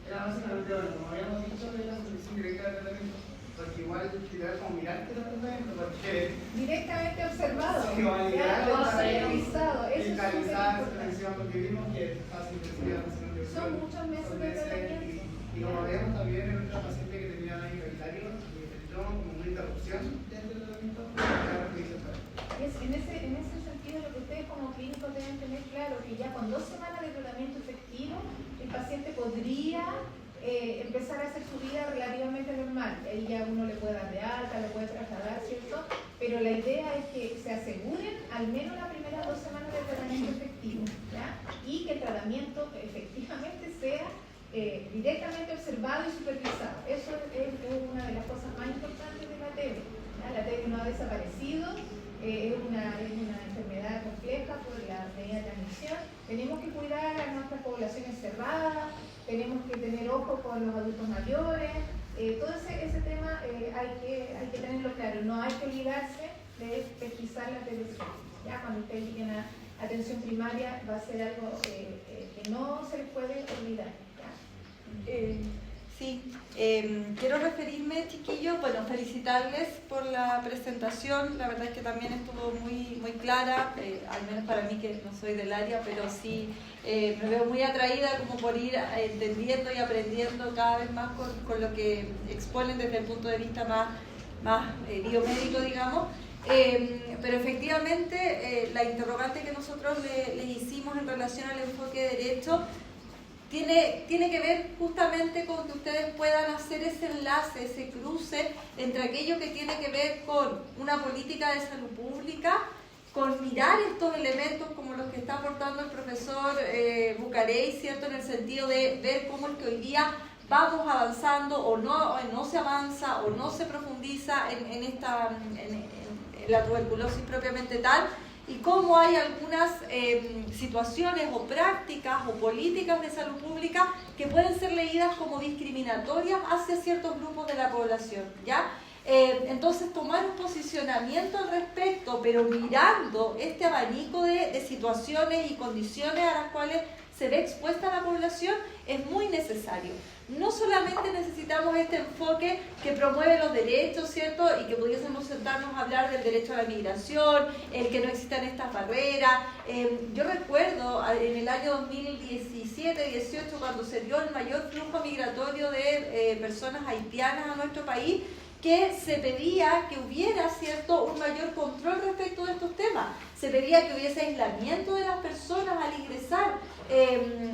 C: Era básicamente, como habíamos dicho, de la solución directa de tratamiento, porque igual tirar como mirar que tratamiento, porque
E: Directamente observado,
C: sí, o
E: ya, o serializado, eso es súper importante.
C: porque vimos que es fácil de seguir haciendo
E: Son muchos meses de tratamiento.
C: y como vemos también en otra paciente que tenía daño hereditario, y entró como una interrupción dentro del tratamiento,
E: En ese sentido, lo que ustedes como clínicos deben tener claro que ya con 2 semanas de tratamiento efectivo, el paciente podría empezar a hacer su vida relativamente normal. Ahí ya uno le puede dar de alta, le puede trasladar, ¿cierto? Pero la idea es que se aseguren al menos las primeras 2 semanas de tratamiento efectivo, ¿ya? Y que el tratamiento efectivamente sea directamente observado y supervisado. Eso es una de las cosas más importantes de la TB. La TB no ha desaparecido, es una enfermedad compleja por la medida de transmisión. Tenemos que cuidar a nuestras poblaciones cerradas, tenemos que tener ojo con los adultos mayores, todo ese tema hay que tenerlo claro. No hay que olvidarse de pesquisar la TBC. Ya cuando ustedes lleguen a atención primaria va a ser algo que no se les puede olvidar.
H: Sí, quiero referirme, chiquillos, bueno, felicitarles por la presentación, la verdad es que también estuvo muy, muy clara, al menos para mí que no soy del área, pero sí me veo muy atraída como por ir entendiendo y aprendiendo cada vez más con lo que exponen desde el punto de vista más biomédico, digamos. Pero efectivamente la interrogante que nosotros les hicimos en relación al enfoque de derecho tiene que ver justamente con que ustedes puedan hacer ese enlace, ese cruce entre aquello que tiene que ver con una política de salud pública, con mirar estos elementos como los que está aportando el profesor Bucarey, ¿cierto? En el sentido de ver cómo es que hoy día vamos avanzando o no se avanza o no se profundiza en la tuberculosis propiamente tal, y cómo hay algunas situaciones o prácticas o políticas de salud pública que pueden ser leídas como discriminatorias hacia ciertos grupos de la población, ¿ya? Entonces tomar un posicionamiento al respecto, pero mirando este abanico de situaciones y condiciones a las cuales se ve expuesta a la población, es muy necesario. No solamente necesitamos este enfoque que promueve los derechos, ¿cierto? Y que pudiésemos sentarnos a hablar del derecho a la migración, el que no existan estas barreras. Yo recuerdo en el año 2017-18, cuando se dio el mayor flujo migratorio de personas haitianas a nuestro país, que se pedía que hubiera, ¿cierto?, un mayor control respecto de estos temas. Se pedía que hubiese aislamiento de las personas al ingresar.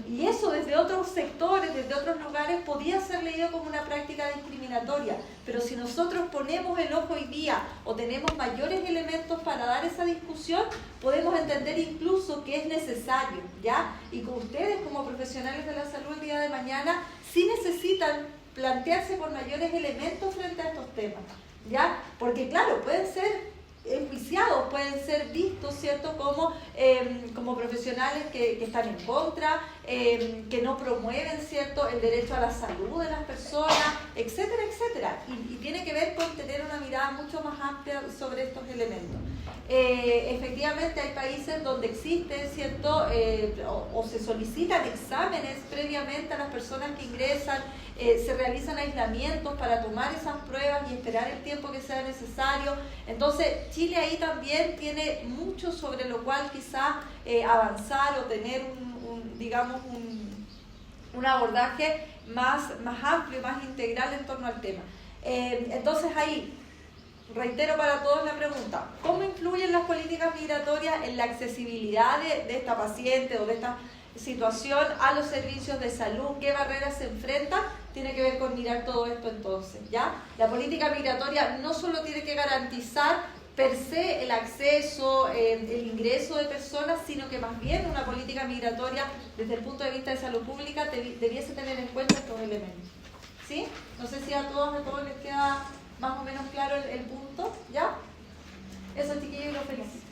H: Y eso desde otros sectores, desde otros lugares, podía ser leído como una práctica discriminatoria. Pero si nosotros ponemos el ojo hoy día o tenemos mayores elementos para dar esa discusión, podemos entender incluso que es necesario, ¿ya? Y con ustedes como profesionales de la salud el día de mañana, sí necesitan plantearse por mayores elementos frente a estos temas, ¿ya? Porque claro, pueden ser enjuiciados, pueden ser vistos, ¿cierto?, como profesionales que están en contra, que no promueven, ¿cierto?, el derecho a la salud de las personas, etcétera, etcétera. Y tiene que ver con tener una mirada mucho más amplia sobre estos elementos. Efectivamente hay países donde existe, ¿cierto?, o se solicitan exámenes previamente a las personas que ingresan, se realizan aislamientos para tomar esas pruebas y esperar el tiempo que sea necesario. Entonces Chile ahí también tiene mucho sobre lo cual quizás avanzar o tener un abordaje más amplio, más integral en torno al tema. Entonces ahí reitero para todos la pregunta: ¿cómo influyen las políticas migratorias en la accesibilidad de esta paciente o de esta situación a los servicios de salud? ¿Qué barreras se enfrentan? Tiene que ver con mirar todo esto entonces, ¿ya? La política migratoria no solo tiene que garantizar per se el acceso, el ingreso de personas, sino que más bien una política migratoria desde el punto de vista de salud pública debiese tener en cuenta estos elementos, ¿sí? No sé si a todos les queda más o menos claro el punto, ¿ya? Eso, chiquillos, los felicito.